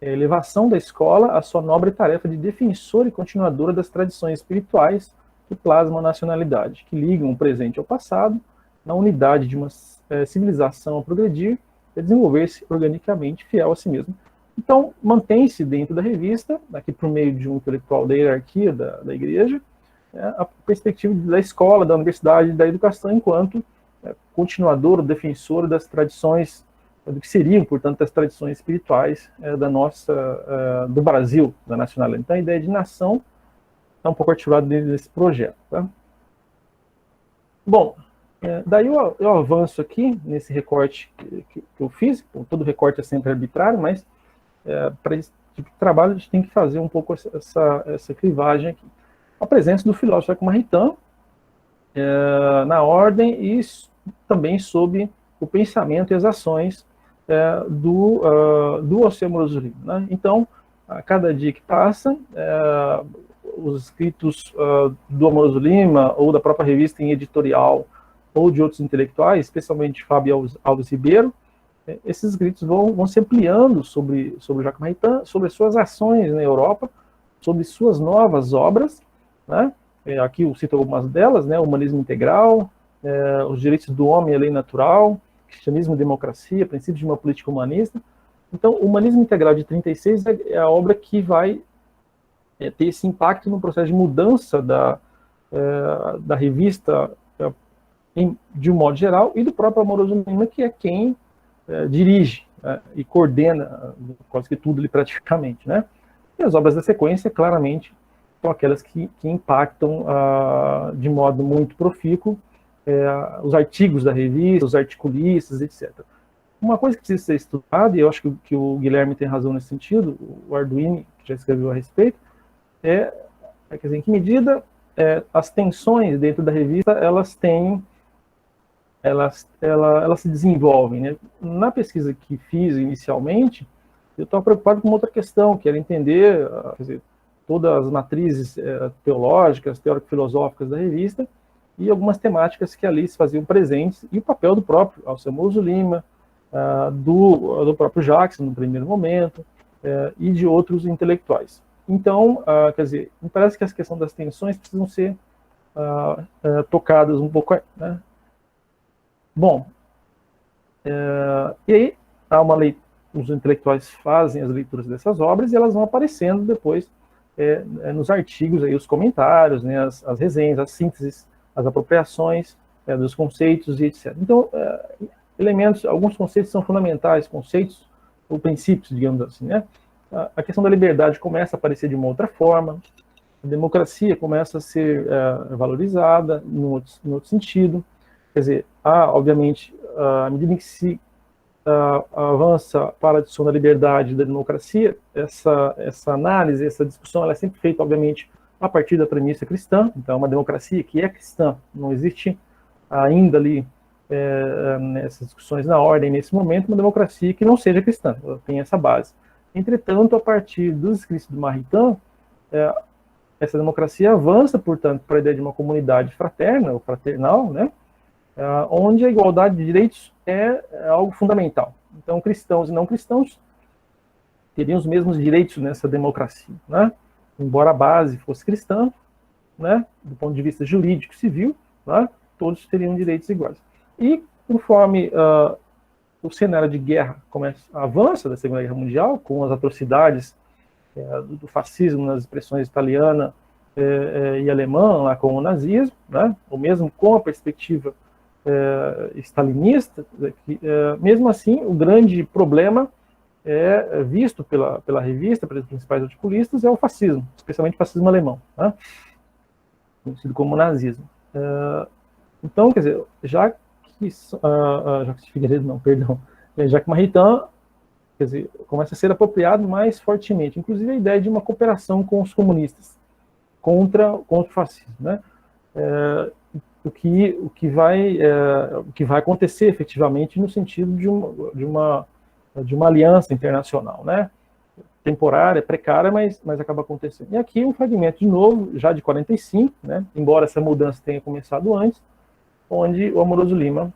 É a elevação da escola à sua nobre tarefa de defensora e continuadora das tradições espirituais que plasmam a nacionalidade, que ligam o presente ao passado, na unidade de uma civilização a progredir e a desenvolver-se organicamente fiel a si mesmo. Então, mantém-se dentro da revista, aqui por meio de um intelectual da hierarquia da igreja, a perspectiva da escola, da universidade, da educação, enquanto continuador, defensor das tradições, do que seriam, portanto, as tradições espirituais do Brasil, da nacionalidade. Então, a ideia de nação está um pouco articulada dentro desse projeto. Tá? Bom, daí eu avanço aqui, nesse recorte que eu fiz. Todo recorte é sempre arbitrário, mas para esse tipo de trabalho a gente tem que fazer um pouco essa crivagem aqui. A presença do filósofo Jacques Maritain na Ordem e também sob o pensamento e as ações do Alceu Amoroso Lima, né? Então, a cada dia que passa, os escritos do Amoroso Lima, ou da própria revista em editorial, ou de outros intelectuais, especialmente Fábio Alves Ribeiro, esses escritos vão se ampliando sobre o Jacques Maritain, sobre suas ações na Europa, sobre suas novas obras, né? Aqui eu cito algumas delas, né? O Humanismo Integral, Os Direitos do Homem e a Lei Natural, Cristianismo e Democracia, Princípios de uma Política Humanista. Então, o Humanismo Integral de 36 é a obra que vai ter esse impacto no processo de mudança da revista de um modo geral, e do próprio Amoroso Lima, que é quem dirige e coordena quase que tudo ali praticamente, né? E as obras da sequência, claramente, são aquelas que impactam de modo muito profícuo os artigos da revista, os articulistas, etc. Uma coisa que precisa ser estudada, e eu acho que o Guilherme tem razão nesse sentido, o Arduini, que já escreveu a respeito, quer dizer, em que medida as tensões dentro da revista, elas se desenvolvem, né? Na pesquisa que fiz inicialmente, eu estava preocupado com outra questão, que era entender, quer dizer, todas as matrizes teológicas, teórico-filosóficas da revista, e algumas temáticas que ali se faziam presentes, e o papel do próprio Alceu Amoroso Lima, do próprio Jacques, no primeiro momento, e de outros intelectuais. Então, quer dizer, me parece que essa questão das tensões precisam ser tocadas um pouco, né? Bom, e aí os intelectuais fazem as leituras dessas obras e elas vão aparecendo depois nos artigos, aí, os comentários, né, as resenhas, as sínteses, as apropriações dos conceitos e etc. Então, alguns conceitos são fundamentais, conceitos ou princípios, digamos assim, né? A questão da liberdade começa a aparecer de uma outra forma, a democracia começa a ser valorizada no outro sentido. Quer dizer, obviamente, à medida que se avança para a discussão da liberdade e da democracia, essa análise, essa discussão, ela é sempre feita, obviamente, a partir da premissa cristã. Então, uma democracia que é cristã, não existe ainda ali, nessas discussões na Ordem, nesse momento, uma democracia que não seja cristã, ela tem essa base. Entretanto, a partir dos escritos do Maritain, essa democracia avança, portanto, para a ideia de uma comunidade fraterna, ou fraternal, né? Onde a igualdade de direitos é algo fundamental. Então, cristãos e não cristãos teriam os mesmos direitos nessa democracia, né? Embora a base fosse cristã, né? Do ponto de vista jurídico civil, né? Todos teriam direitos iguais. E conforme o cenário de guerra avança da Segunda Guerra Mundial, com as atrocidades do fascismo nas expressões italiana e alemã, lá com o nazismo, né? Ou mesmo com a perspectiva stalinista, mesmo assim, o grande problema visto pela revista, pelos principais articulistas, é o fascismo, especialmente o fascismo alemão, né? Conhecido como nazismo. Então, quer dizer, Jacques Figueiredo, não, perdão, Jacques Maritain, quer dizer, começa a ser apropriado mais fortemente, inclusive a ideia de uma cooperação com os comunistas contra o fascismo, né? O que vai acontecer efetivamente no sentido de uma aliança internacional, né? Temporária, precária, mas acaba acontecendo. E aqui um fragmento de novo, já de 45, né? Embora essa mudança tenha começado antes, onde o Amoroso Lima,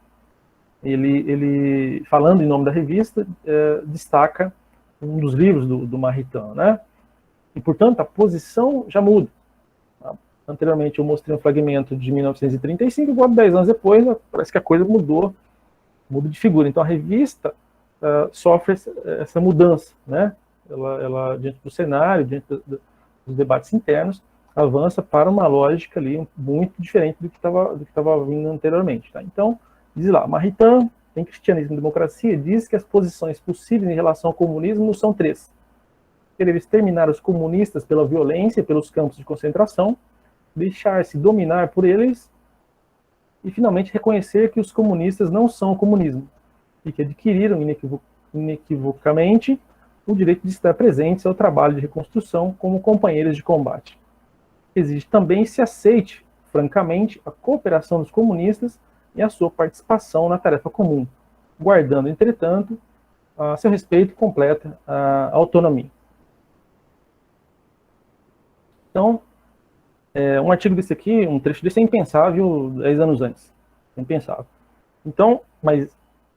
ele falando em nome da revista, destaca um dos livros do Maritain, né? E, portanto, a posição já muda. Anteriormente eu mostrei um fragmento de 1935, agora 10 anos depois, parece que a coisa muda de figura. Então a revista sofre essa mudança, né? Ela diante do cenário, diante dos debates internos, avança para uma lógica ali muito diferente do que estava vindo anteriormente. Tá? Então, diz lá, Maritain, em Cristianismo e Democracia, diz que as posições possíveis em relação ao comunismo são 3. Querer exterminar os comunistas pela violência, pelos campos de concentração, deixar-se dominar por eles e, finalmente, reconhecer que os comunistas não são o comunismo e que adquiriram inequivocamente o direito de estar presentes ao trabalho de reconstrução como companheiros de combate. Exige também se aceite, francamente, a cooperação dos comunistas e a sua participação na tarefa comum, guardando, entretanto, a seu respeito completa a autonomia. Então, um artigo desse aqui, um trecho desse é impensável 10 anos antes. É impensável. Então, mas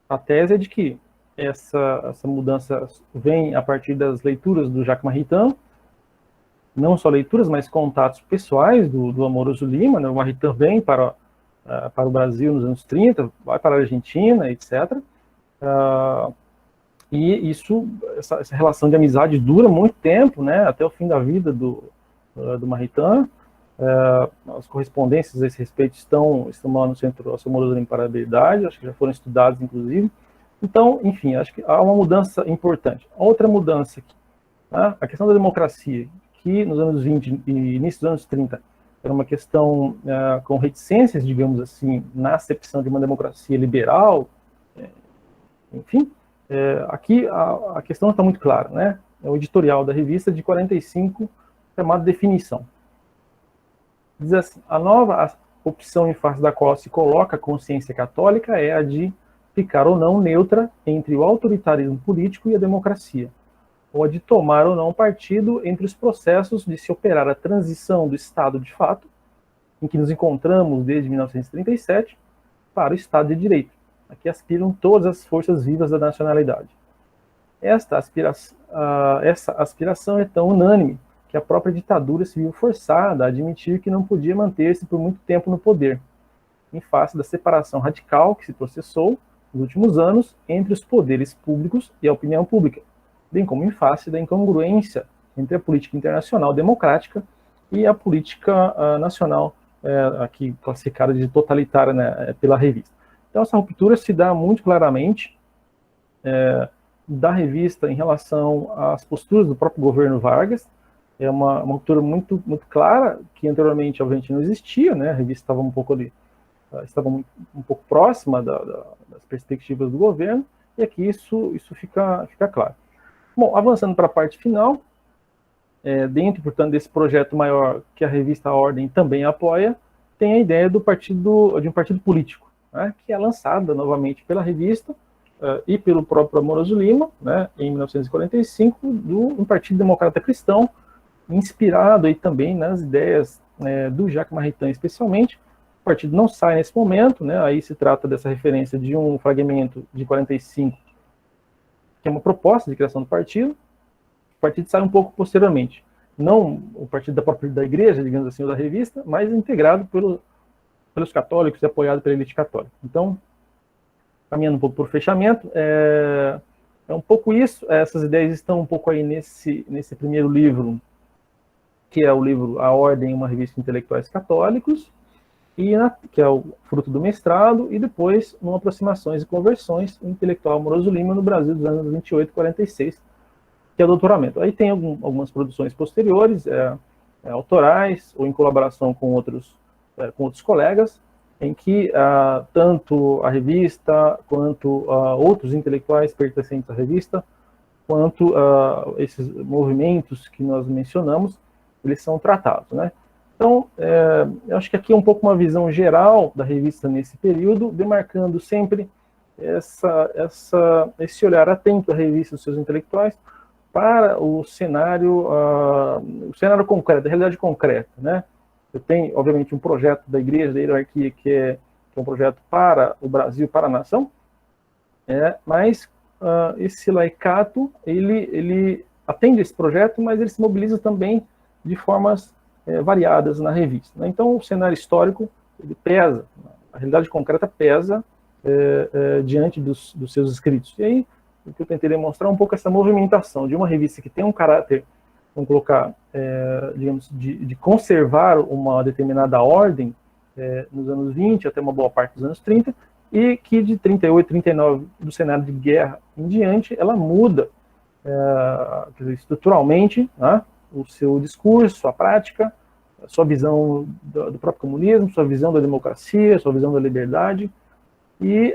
a tese é de que essa mudança vem a partir das leituras do Jacques Maritain, não só leituras, mas contatos pessoais do Amoroso Lima, né? O Maritain vem para o Brasil nos anos 30, vai para a Argentina, etc. E essa relação de amizade dura muito tempo, né? Até o fim da vida do Maritain. As correspondências a esse respeito estão lá no Centro Amoroso de Imparabilidade, acho que já foram estudadas, inclusive. Então, enfim, acho que há uma mudança importante. Outra mudança aqui, tá? A questão da democracia, que nos anos 20 e início dos anos 30 era uma questão com reticências, digamos assim, na acepção de uma democracia liberal, enfim, aqui a questão está muito clara, né? É o editorial da revista de 45, chamado Definição. Diz assim, a nova opção em face da qual se coloca a consciência católica é a de ficar ou não neutra entre o autoritarismo político e a democracia, ou a de tomar ou não partido entre os processos de se operar a transição do Estado de fato, em que nos encontramos desde 1937, para o Estado de Direito, a que aspiram todas as forças vivas da nacionalidade. Essa aspiração é tão unânime que a própria ditadura se viu forçada a admitir que não podia manter-se por muito tempo no poder, em face da separação radical que se processou nos últimos anos entre os poderes públicos e a opinião pública, bem como em face da incongruência entre a política internacional democrática e a política nacional, aqui classificada de totalitária, né, pela revista. Então essa ruptura se dá muito claramente da revista em relação às posturas do próprio governo Vargas. É uma ruptura muito, muito clara, que anteriormente, obviamente, não existia, né? A revista estava um pouco ali, estava um pouco próxima das perspectivas do governo, e aqui isso fica claro. Bom, avançando para a parte final, dentro, portanto, desse projeto maior que a revista Ordem também apoia, tem a ideia de um partido político, né? Que é lançada novamente pela revista e pelo próprio Amoroso Lima, né? Em 1945, um Partido Democrata Cristão, inspirado aí também nas ideias do Jacques Maritain, especialmente. O partido não sai nesse momento, né? Aí se trata dessa referência de um fragmento de 45, que é uma proposta de criação do partido, partido sai um pouco posteriormente. Não o partido da igreja, digamos assim, ou da revista, mas integrado pelos católicos e apoiado pela elite católica. Então, caminhando um pouco por fechamento, é um pouco isso. Essas ideias estão um pouco aí nesse primeiro livro, que é o livro A Ordem, uma revista de intelectuais católicos, que é o fruto do mestrado, e depois no Aproximações e Conversões, o intelectual Amoroso Lima no Brasil dos anos 28 e 46, que é o doutoramento. Aí tem algumas produções posteriores, autorais, ou em colaboração com outros colegas, em que tanto a revista, quanto outros intelectuais pertencentes à revista, quanto esses movimentos que nós mencionamos, eles são tratados, né? Então, eu acho que aqui é um pouco uma visão geral da revista nesse período, demarcando sempre esse olhar atento à revista dos seus intelectuais para o cenário concreto, a realidade concreta, né? Eu tenho, obviamente, um projeto da Igreja da Hierarquia que é um projeto para o Brasil, para a nação, mas esse laicato, ele atende esse projeto, mas ele se mobiliza também de formas variadas na revista, né? Então, o cenário histórico, ele pesa, a realidade concreta pesa diante dos seus escritos. E aí, o que eu tentei demonstrar é um pouco essa movimentação de uma revista que tem um caráter, vamos colocar, digamos, de conservar uma determinada ordem nos anos 20 até uma boa parte dos anos 30, e que de 38, 39, do cenário de guerra em diante, ela muda quer dizer, estruturalmente, né, o seu discurso, a prática, a sua visão do próprio comunismo, sua visão da democracia, sua visão da liberdade, e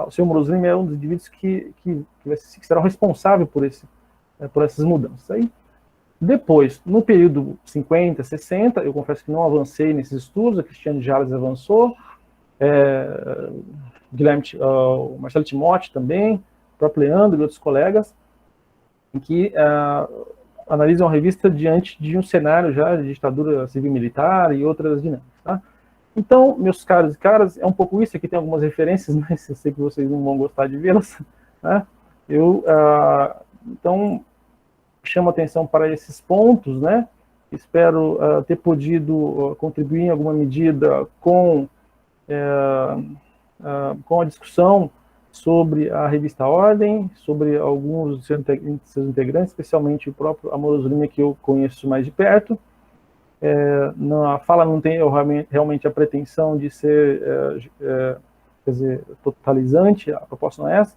o seu Amoroso Lima é um dos indivíduos que será responsável por essas mudanças. Aí, depois, no período 50, 60, eu confesso que não avancei nesses estudos, a Cristiane Jales avançou, o Marcelo Timóteo também, o próprio Leandro e outros colegas, em que analisam a revista diante de um cenário já de ditadura civil-militar e outras dinâmicas, tá? Então, meus caros e caras, é um pouco isso. Aqui tem algumas referências, mas eu sei que vocês não vão gostar de vê-las, né? Então, chamo atenção para esses pontos, né? Espero ter podido contribuir em alguma medida com a discussão sobre a revista Ordem, sobre alguns dos seus integrantes, especialmente o próprio Amoroso Lima, que eu conheço mais de perto. Na fala não tenho realmente a pretensão de ser, quer dizer, totalizante, a proposta não é essa.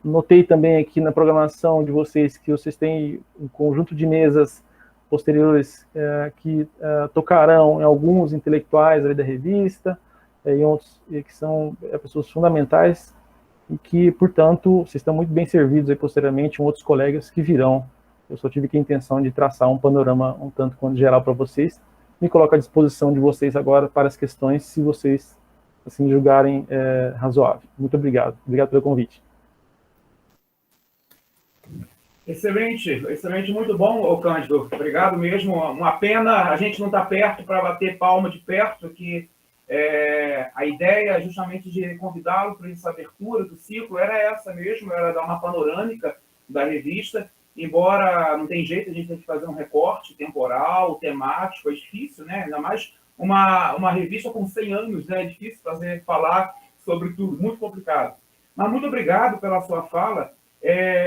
Notei também aqui na programação de vocês que vocês têm um conjunto de mesas posteriores que tocarão em alguns intelectuais ali da revista, e outros que são pessoas fundamentais e que, portanto, vocês estão muito bem servidos aí posteriormente com outros colegas que virão. Eu só tive aqui a intenção de traçar um panorama um tanto quanto geral para vocês. Me coloco à disposição de vocês agora para as questões, se vocês assim julgarem razoável. Muito obrigado. Obrigado pelo convite. Excelente, excelente, muito bom, Cândido. Obrigado mesmo. Uma pena a gente não estar perto para bater palma de perto, que a ideia justamente de convidá-lo para essa abertura do ciclo era essa mesmo, era dar uma panorâmica da revista, embora não tem jeito, a gente tem que fazer um recorte temporal, temático, é difícil, né? Ainda mais uma revista com 100 anos, né? É difícil falar sobre tudo, muito complicado. Mas muito obrigado pela sua fala.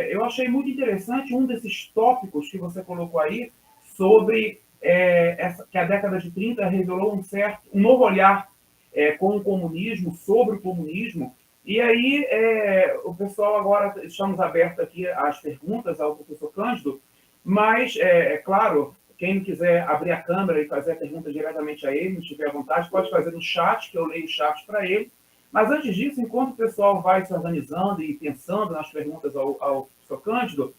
Eu achei muito interessante um desses tópicos que você colocou aí, sobre que a década de 30 revelou um novo olhar com o comunismo, sobre o comunismo. E aí, o pessoal agora, estamos abertos aqui às perguntas ao professor Cândido, mas, claro, quem quiser abrir a câmera e fazer a pergunta diretamente a ele, não tiver à vontade, pode fazer no chat, que eu leio o chat para ele. Mas antes disso, enquanto o pessoal vai se organizando e pensando nas perguntas ao professor Cândido,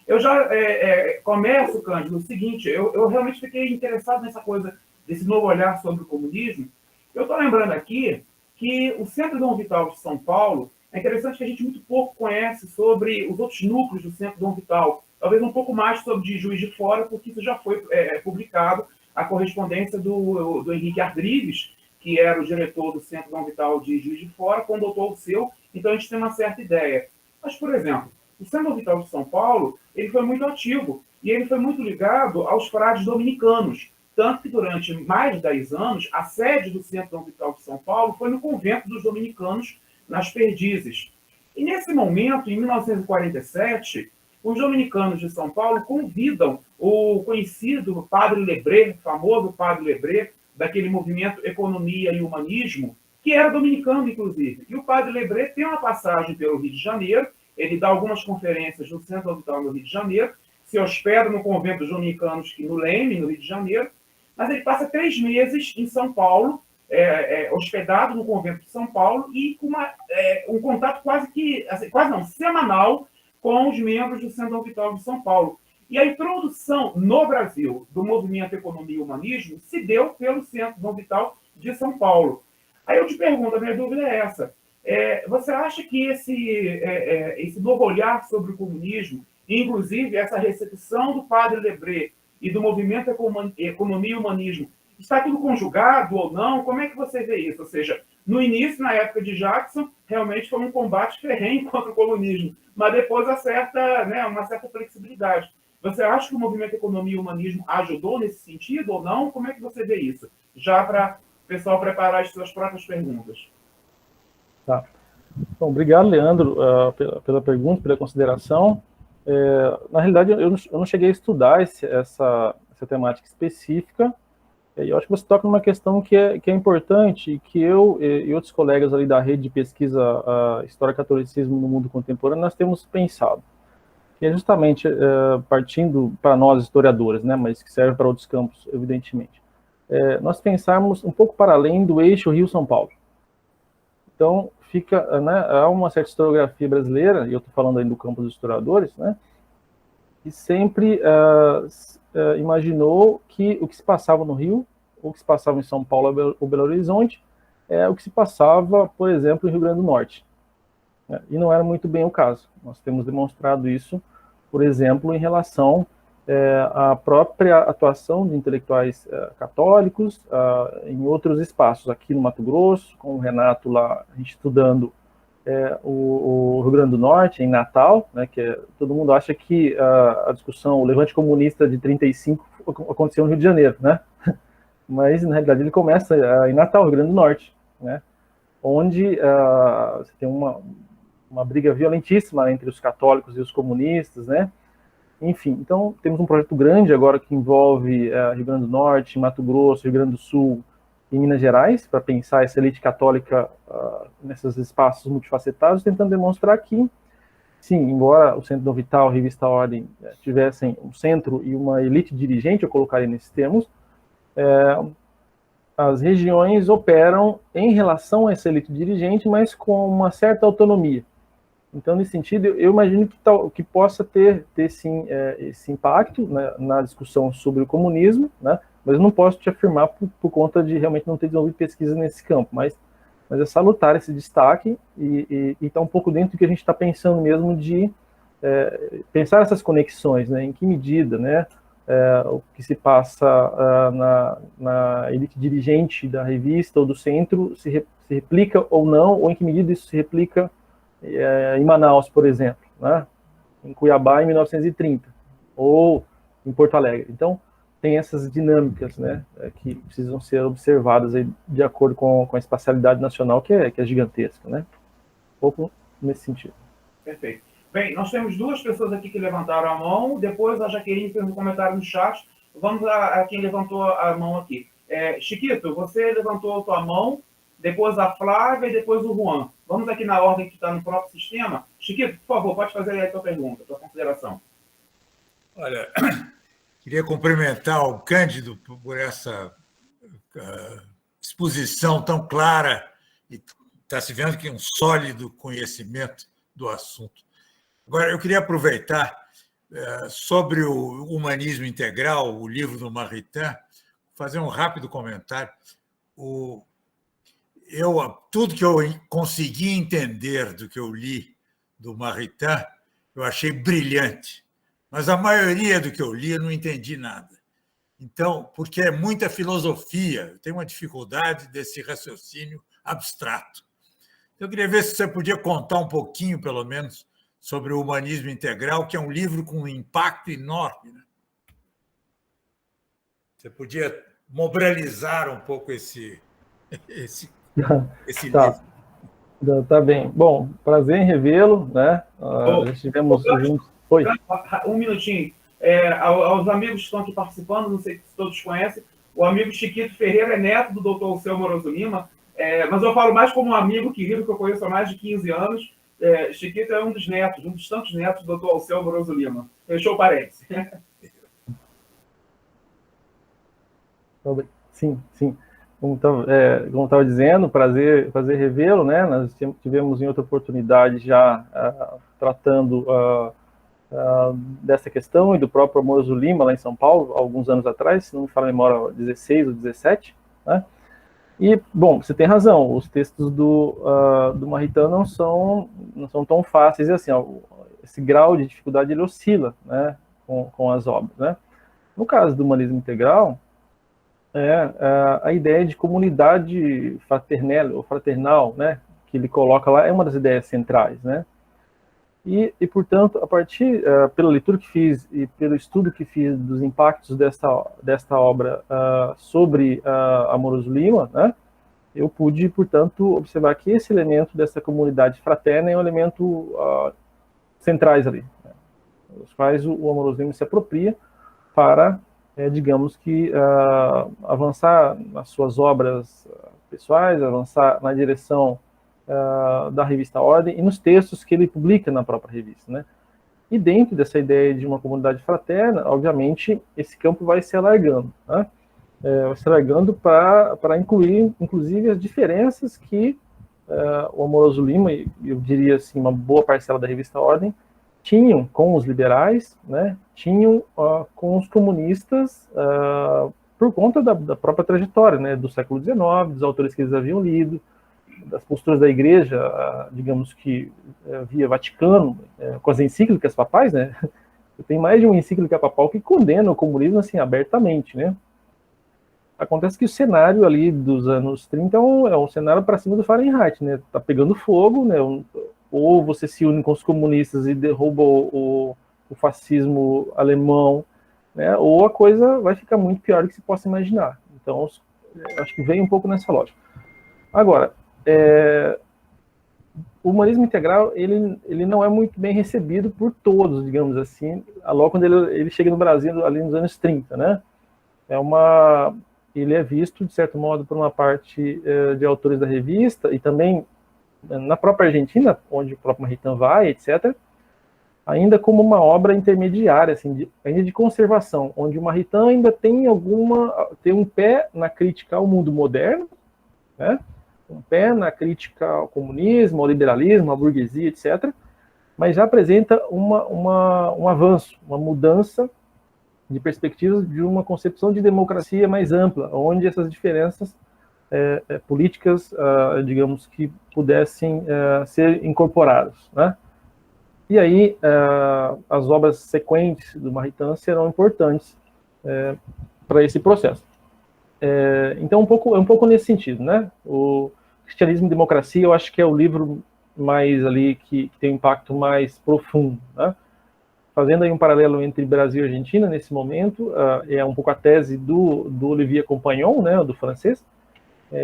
eu já começo, Cândido, o seguinte, eu realmente fiquei interessado nessa coisa, desse novo olhar sobre o comunismo. Eu estou lembrando aqui que o Centro Dom Vital de São Paulo, é interessante que a gente muito pouco conhece sobre os outros núcleos do Centro Dom Vital, talvez um pouco mais sobre de Juiz de Fora, porque isso já foi publicado, a correspondência do Henrique Ardrives, que era o diretor do Centro Dom Vital de Juiz de Fora, com o doutor Alceu, então a gente tem uma certa ideia. Mas, por exemplo, o Centro Vital de São Paulo ele foi muito ativo e ele foi muito ligado aos frades dominicanos. Tanto que durante mais de 10 anos, a sede do Centro Vital de São Paulo foi no convento dos dominicanos, nas Perdizes. E nesse momento, em 1947, os dominicanos de São Paulo convidam o conhecido Padre Lebré, famoso Padre Lebré, daquele movimento Economia e Humanismo, que era dominicano, inclusive. E o Padre Lebré tem uma passagem pelo Rio de Janeiro, ele dá algumas conferências no Centro Vital no Rio de Janeiro, se hospeda no convento dos dominicanos no Leme, no Rio de Janeiro, mas ele passa 3 meses em São Paulo, hospedado no convento de São Paulo e com um contato quase não, semanal com os membros do Centro Vital de São Paulo. E a introdução no Brasil do movimento Economia e Humanismo se deu pelo Centro Vital de São Paulo. Aí eu te pergunto, a minha dúvida é essa. Você acha que esse novo olhar sobre o comunismo, inclusive essa recepção do Padre Lebré e do movimento Economia e Humanismo, está tudo conjugado ou não? Como é que você vê isso? Ou seja, no início, na época de Jackson, realmente foi um combate ferrenho contra o comunismo, mas depois uma certa flexibilidade. Você acha que o movimento Economia e Humanismo ajudou nesse sentido ou não? Como é que você vê isso? Já para o pessoal preparar as suas próprias perguntas. Tá. Bom, obrigado, Leandro, pela pergunta, pela consideração. Na realidade, eu não cheguei a estudar essa temática específica. E eu acho que você toca numa questão que é importante e que eu e outros colegas ali da rede de pesquisa História e Catolicismo no Mundo Contemporâneo, nós temos pensado. Que é justamente partindo para nós historiadores, né, mas que serve para outros campos, evidentemente. Nós pensarmos um pouco para além do eixo Rio-São Paulo. Então, há uma certa historiografia brasileira, e eu estou falando aí do campo dos historiadores, né, que sempre imaginou que o que se passava no Rio, o que se passava em São Paulo ou Belo Horizonte, é o que se passava, por exemplo, em Rio Grande do Norte. E não era muito bem o caso. Nós temos demonstrado isso, por exemplo, em relação à própria atuação de intelectuais católicos em outros espaços, aqui no Mato Grosso, com o Renato lá, a gente estudando o Rio Grande do Norte, em Natal, né, que todo mundo acha que a discussão, o levante comunista de 35 aconteceu no Rio de Janeiro, né? Mas, na realidade, ele começa em Natal, Rio Grande do Norte, né? Onde você tem uma briga violentíssima entre os católicos e os comunistas, né? Enfim, então temos um projeto grande agora que envolve Rio Grande do Norte, Mato Grosso, Rio Grande do Sul e Minas Gerais, para pensar essa elite católica nesses espaços multifacetados, tentando demonstrar que, sim, embora o Centro Vital, Revista Ordem, tivessem um centro e uma elite dirigente, eu colocaria nesses termos, as regiões operam em relação a essa elite dirigente, mas com uma certa autonomia. Então, nesse sentido, eu imagino que possa ter sim, esse impacto, né, na discussão sobre o comunismo, né, mas eu não posso te afirmar por conta de realmente não ter desenvolvido pesquisa nesse campo, mas é salutar esse destaque e está um pouco dentro do que a gente está pensando mesmo de pensar essas conexões, né, em que medida, né, o que se passa na elite dirigente da revista ou do centro se replica ou não, ou em que medida isso se replica em Manaus, por exemplo, né? Em Cuiabá em 1930, ou em Porto Alegre. Então, tem essas dinâmicas, né, que precisam ser observadas aí, de acordo com a espacialidade nacional, que é gigantesca, né? Um pouco nesse sentido. Perfeito. Bem, nós temos 2 pessoas aqui que levantaram a mão, depois a Jaqueline fez um comentário no chat. Vamos a quem levantou a mão aqui. Chiquito, você levantou a tua mão, depois a Flávia e depois o Juan. Vamos aqui na ordem que está no próprio sistema. Chiquito, por favor, pode fazer aí a tua pergunta, a tua consideração. Olha, queria cumprimentar o Cândido por essa exposição tão clara e está se vendo que é um sólido conhecimento do assunto. Agora, eu queria aproveitar sobre o humanismo integral, o livro do Maritain, fazer um rápido comentário. Tudo que eu consegui entender do que eu li do Maritain, eu achei brilhante, mas a maioria do que eu li eu não entendi nada. Então, porque é muita filosofia, eu tenho uma dificuldade desse raciocínio abstrato. Eu queria ver se você podia contar um pouquinho, pelo menos, sobre o humanismo integral, que é um livro com um impacto enorme, né? Você podia mobralizar um pouco esse Tá, livro. tá bem. Bom, prazer em revê-lo, né? Já estivemos juntos. Oi. Um minutinho. Aos amigos que estão aqui participando, não sei se todos conhecem, o amigo Chiquito Ferreira é neto do doutor Alceu Moroso Lima, mas eu falo mais como um amigo querido que eu conheço há mais de 15 anos. Chiquito é um dos netos, um dos tantos netos do doutor Alceu Moroso Lima. Fechou o parênteses. Sim, sim. Então, como estava dizendo, prazer revê-lo, né? Nós tivemos em outra oportunidade já tratando dessa questão e do próprio Moroso Lima, lá em São Paulo, alguns anos atrás, se não me falha a memória, 16 ou 17, né? E, bom, você tem razão, os textos do Maritain não são tão fáceis assim, ó, esse grau de dificuldade ele oscila, né, com as obras, né? No caso do humanismo integral, a ideia de comunidade fraternal, né, que ele coloca lá, é uma das ideias centrais, né? E portanto, a partir, pela leitura que fiz e pelo estudo que fiz dos impactos desta obra sobre Moroso Lima, né, eu pude, portanto, observar que esse elemento dessa comunidade fraterna é um elemento centrais ali, né, os quais o Moroso Lima se apropria para, digamos que, avançar nas suas obras pessoais, avançar na direção da revista Ordem e nos textos que ele publica na própria revista, né? E dentro dessa ideia de uma comunidade fraterna, obviamente, esse campo vai se alargando, né? Vai se alargando para incluir, inclusive, as diferenças que o Amoroso Lima, e eu diria assim, uma boa parcela da revista Ordem, tinham com os liberais, né? Tinham com os comunistas por conta da própria trajetória, né? Do século XIX, dos autores que eles haviam lido, das posturas da Igreja, digamos que via Vaticano, com as encíclicas papais, né? Tem mais de uma encíclica papal que condena o comunismo assim abertamente, né? Acontece que o cenário ali dos anos 30 é um cenário para cima do Fahrenheit, né? Tá pegando fogo, né? Ou você se une com os comunistas e derruba o fascismo alemão, né? Ou a coisa vai ficar muito pior do que se possa imaginar. Então, acho que vem um pouco nessa lógica. Agora, o humanismo integral ele não é muito bem recebido por todos, digamos assim, logo quando ele chega no Brasil ali nos anos 30, né? Ele é visto, de certo modo, por uma parte de autores da revista e também na própria Argentina, onde o próprio Maritain vai, etc., ainda como uma obra intermediária, assim, ainda de conservação, onde o Maritain ainda tem um pé na crítica ao mundo moderno, né? Um pé na crítica ao comunismo, ao liberalismo, à burguesia, etc., mas já apresenta um avanço, uma mudança de perspectivas de uma concepção de democracia mais ampla, onde essas diferenças políticas, digamos que pudessem ser incorporadas, né? E aí as obras sequentes do Maritain serão importantes para esse processo. Então é um pouco nesse sentido, né? O Cristianismo e Democracia, eu acho que é o livro mais ali que tem um impacto mais profundo, né? Fazendo aí um paralelo entre Brasil e Argentina nesse momento, é um pouco a tese do Olivier Compagnon, né, do francês,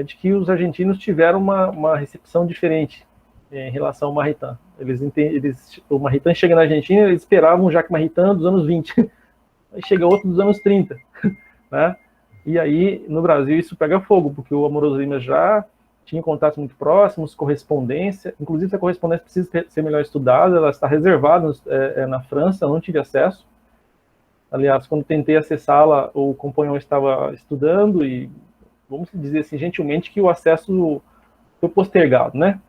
de que os argentinos tiveram uma recepção diferente em relação ao Maritain. O Maritain chega na Argentina, eles esperavam o Jacques Maritain dos anos 20, aí chega outro dos anos 30, né? E aí, no Brasil, isso pega fogo, porque o Amoroso Lima já tinha contatos muito próximos, correspondência, inclusive essa correspondência precisa ser melhor estudada, ela está reservada na França, eu não tive acesso. Aliás, quando tentei acessá-la, o Compagnon estava estudando e, vamos dizer assim, gentilmente, que o acesso foi postergado, né?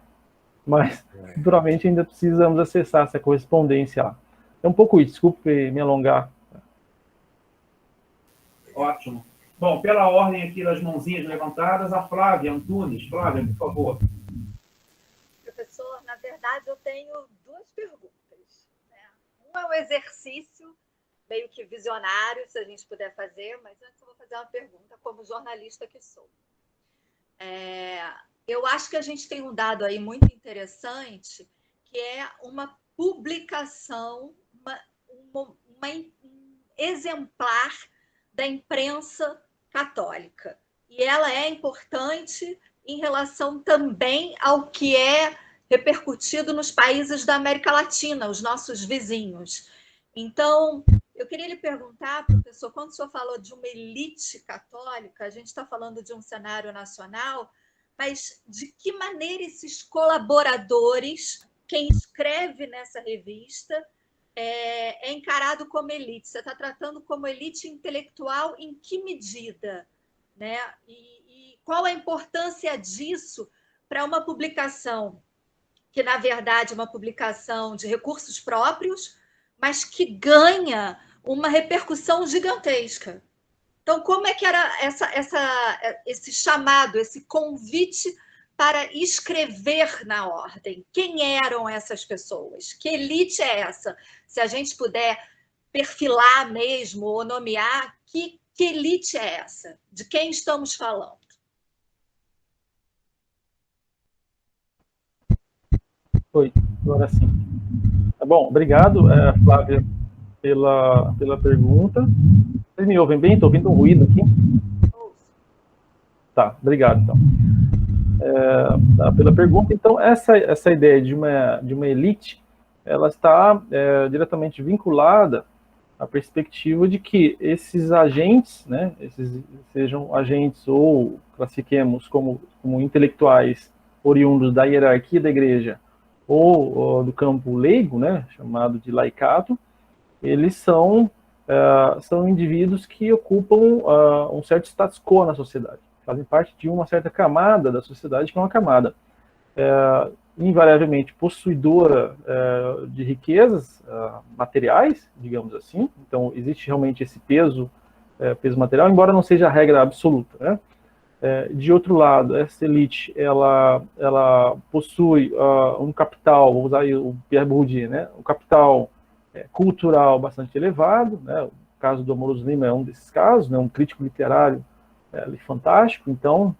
Mas, naturalmente, ainda precisamos acessar essa correspondência lá. É um pouco isso, desculpe me alongar. Ótimo. Bom, pela ordem aqui das mãozinhas levantadas, a Flávia Antunes. Flávia, por favor. Professor, na verdade, eu tenho duas perguntas, né? Um é um exercício meio que visionário, se a gente puder fazer, mas antes eu vou fazer uma pergunta como jornalista que sou. Eu acho que a gente tem um dado aí muito interessante, que é uma publicação, um exemplar da imprensa católica. E ela é importante em relação também ao que é repercutido nos países da América Latina, os nossos vizinhos. Então, eu queria lhe perguntar, professor, quando o senhor falou de uma elite católica, a gente está falando de um cenário nacional, mas de que maneira esses colaboradores, quem escreve nessa revista, é encarado como elite? Você está tratando como elite intelectual em que medida? Né? E qual a importância disso para uma publicação que, na verdade, é uma publicação de recursos próprios, mas que ganha uma repercussão gigantesca? Então, como é que era esse chamado, esse convite para escrever na ordem? Quem eram essas pessoas? Que elite é essa? Se a gente puder perfilar mesmo ou nomear, que elite é essa? De quem estamos falando? Oi, agora sim. Tá bom, obrigado, Flávia, pela pergunta. Vocês me ouvem bem? Estou ouvindo um ruído aqui. Tá, obrigado, então. Pela pergunta. Então, essa ideia de uma elite, ela está diretamente vinculada à perspectiva de que esses agentes, né, sejam agentes ou classifiquemos como intelectuais oriundos da hierarquia da igreja ou do campo leigo, né, chamado de laicato, eles são indivíduos que ocupam um certo status quo na sociedade, fazem parte de uma certa camada da sociedade, que é uma camada invariavelmente possuidora de riquezas materiais, digamos assim. Então, existe realmente esse peso material, embora não seja a regra absoluta, né? De outro lado, essa elite, ela possui um capital, vou usar aí o Pierre Bourdieu, né? Um capital cultural bastante elevado, né? O caso do Amoros Lima é um desses casos, né? Um crítico literário fantástico. Então,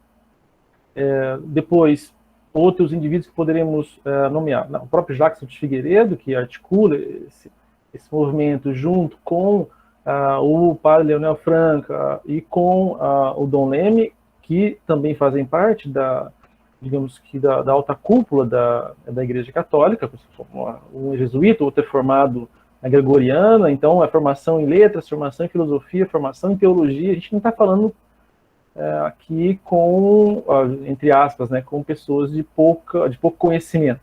depois, outros indivíduos que poderíamos nomear. O próprio Jackson de Figueiredo, que articula esse movimento junto com o padre Leonel Franca e com o Dom Leme, que também fazem parte digamos que da alta cúpula da Igreja Católica. Um jesuíta, outro é formado na Gregoriana. Então, é formação em letras, formação em filosofia, formação em teologia. A gente não está falando aqui com, entre aspas, né, com pessoas de pouco conhecimento.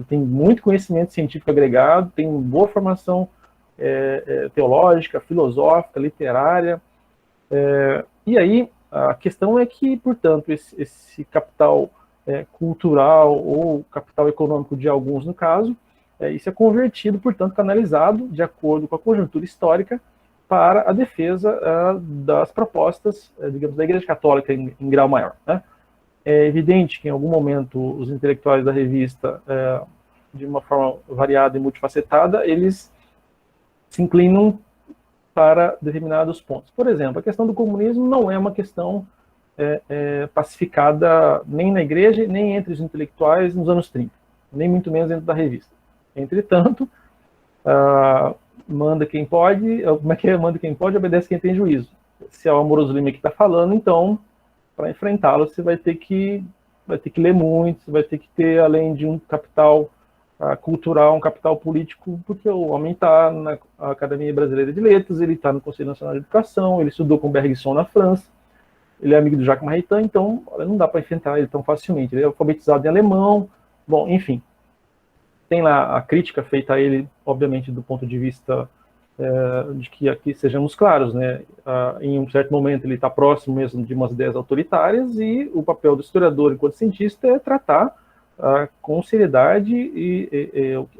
Tem muito conhecimento científico agregado, tem boa formação teológica, filosófica, literária. E aí, a questão é que, portanto, esse capital cultural ou capital econômico de alguns, no caso, isso é convertido, portanto, canalizado, de acordo com a conjuntura histórica, para a defesa das propostas, digamos, da Igreja Católica em grau maior, né? É evidente que, em algum momento, os intelectuais da revista, de uma forma variada e multifacetada, eles se inclinam para determinados pontos. Por exemplo, a questão do comunismo não é uma questão pacificada nem na igreja, nem entre os intelectuais nos anos 30, nem muito menos dentro da revista. Entretanto, manda quem pode, como é que é? Manda quem pode, obedece quem tem juízo. Se é o Amoros Lima que está falando, então, para enfrentá-lo, você vai ter que ler muito, você vai ter que ter, além de um capital cultural, um capital político, porque o homem está na Academia Brasileira de Letras, ele está no Conselho Nacional de Educação, ele estudou com Bergson na França, ele é amigo do Jacques Maritain, então não dá para enfrentar ele tão facilmente. Ele é alfabetizado em alemão, bom, enfim. Tem lá a crítica feita a ele, obviamente, do ponto de vista de que aqui sejamos claros, né? Em um certo momento ele está próximo mesmo de umas ideias autoritárias, e o papel do historiador enquanto cientista é tratar com seriedade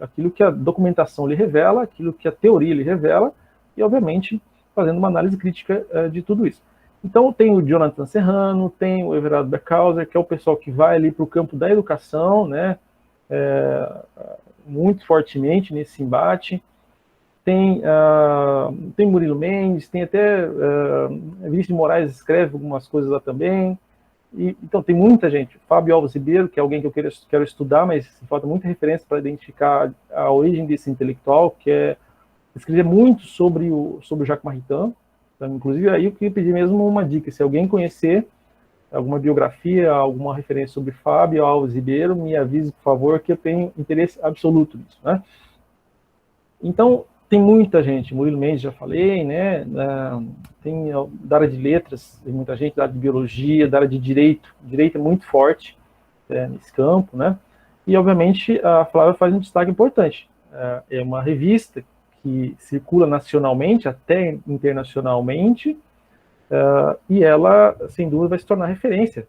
aquilo que a documentação lhe revela, aquilo que a teoria lhe revela, e, obviamente, fazendo uma análise crítica de tudo isso. Então, tem o Jonathan Serrano, tem o Everardo Beckhauser, que é o pessoal que vai ali para o campo da educação, né? Muito fortemente nesse embate. Tem Murilo Mendes, tem até Vinícius de Moraes escreve algumas coisas lá também. Então, tem muita gente. Fábio Alves Ribeiro, que é alguém que eu quero estudar, mas falta muita referência para identificar a origem desse intelectual, que escrevia muito sobre o Jacques Maritain. Então, inclusive, aí eu queria pedir mesmo uma dica. Se alguém conhecer alguma biografia, alguma referência sobre Fábio Alves Ribeiro, me avise, por favor, que eu tenho interesse absoluto nisso, né? Então, tem muita gente, Murilo Mendes, já falei, né? Tem da área de letras, tem muita gente da área de biologia, da área de direito. Direito é muito forte nesse campo, né? E, obviamente, a Flávia faz um destaque importante. É uma revista que circula nacionalmente, até internacionalmente, e ela, sem dúvida, vai se tornar referência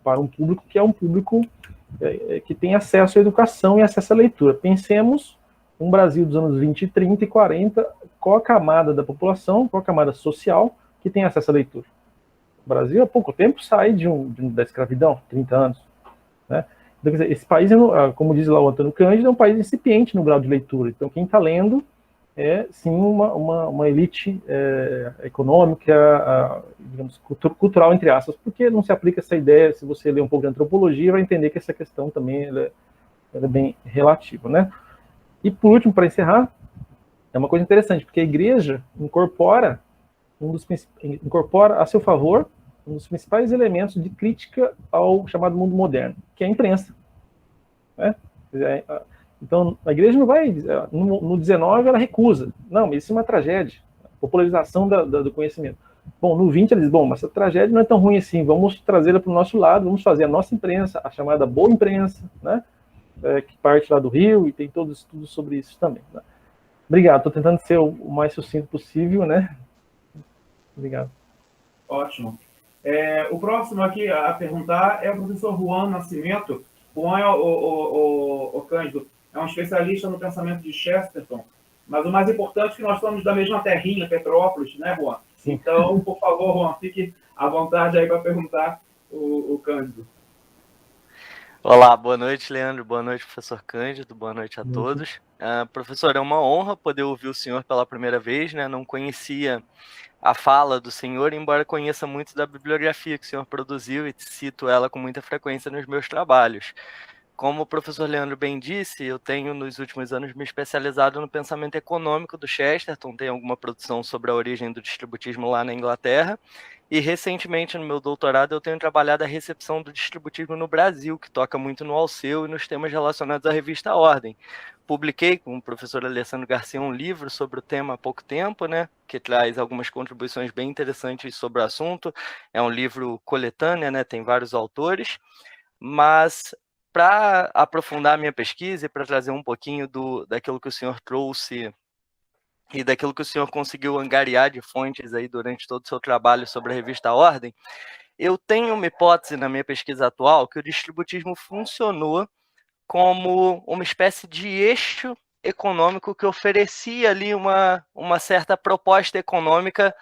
para um público que é um público que tem acesso à educação e acesso à leitura. Pensemos um Brasil dos anos 20, 30 e 40, qual a camada da população, qual a camada social que tem acesso à leitura. O Brasil, há pouco tempo, sai da escravidão, 30 anos. Né? Então, quer dizer, esse país, como diz lá o Antônio Cândido, é um país incipiente no grau de leitura. Então, quem está lendo é, sim, uma elite econômica, digamos, cultural, entre aspas, porque não se aplica essa ideia, se você ler um pouco de antropologia, vai entender que essa questão também ela é bem relativa, né? E, por último, para encerrar, é uma coisa interessante, porque a igreja incorpora a seu favor um dos principais elementos de crítica ao chamado mundo moderno, que é a imprensa. Né? Então, a igreja não vai... No 19, ela recusa. Não, isso é uma tragédia. A popularização do conhecimento. Bom, no 20, ela diz, mas essa tragédia não é tão ruim assim, vamos trazê-la para o nosso lado, vamos fazer a nossa imprensa, a chamada boa imprensa, né? Que parte lá do Rio, e tem todo estudo sobre isso também. Né? Obrigado, estou tentando ser o mais sucinto possível, né? Obrigado. Ótimo. O próximo aqui a perguntar é o professor Juan Nascimento. Juan, o Cândido, é um especialista no pensamento de Chesterton, mas o mais importante é que nós somos da mesma terrinha, Petrópolis, né, Juan? Sim. Então, por favor, Juan, fique à vontade aí para perguntar o Cândido. Olá, boa noite, Leandro, boa noite, professor Cândido, boa noite a todos. Professor, é uma honra poder ouvir o senhor pela primeira vez, né? Não conhecia a fala do senhor, embora conheça muito da bibliografia que o senhor produziu e cito ela com muita frequência nos meus trabalhos. Como o professor Leandro bem disse, eu tenho, nos últimos anos, me especializado no pensamento econômico do Chesterton, tenho alguma produção sobre a origem do distributismo lá na Inglaterra, e recentemente, no meu doutorado, eu tenho trabalhado a recepção do distributismo no Brasil, que toca muito no Alceu e nos temas relacionados à revista Ordem. Publiquei com o professor Alessandro Garcia um livro sobre o tema há pouco tempo, né, que traz algumas contribuições bem interessantes sobre o assunto. É um livro coletânea, né, tem vários autores, mas para aprofundar a minha pesquisa e para trazer um pouquinho daquilo que o senhor trouxe e daquilo que o senhor conseguiu angariar de fontes aí durante todo o seu trabalho sobre a revista Ordem, eu tenho uma hipótese na minha pesquisa atual que o distributismo funcionou como uma espécie de eixo econômico que oferecia ali uma certa proposta econômica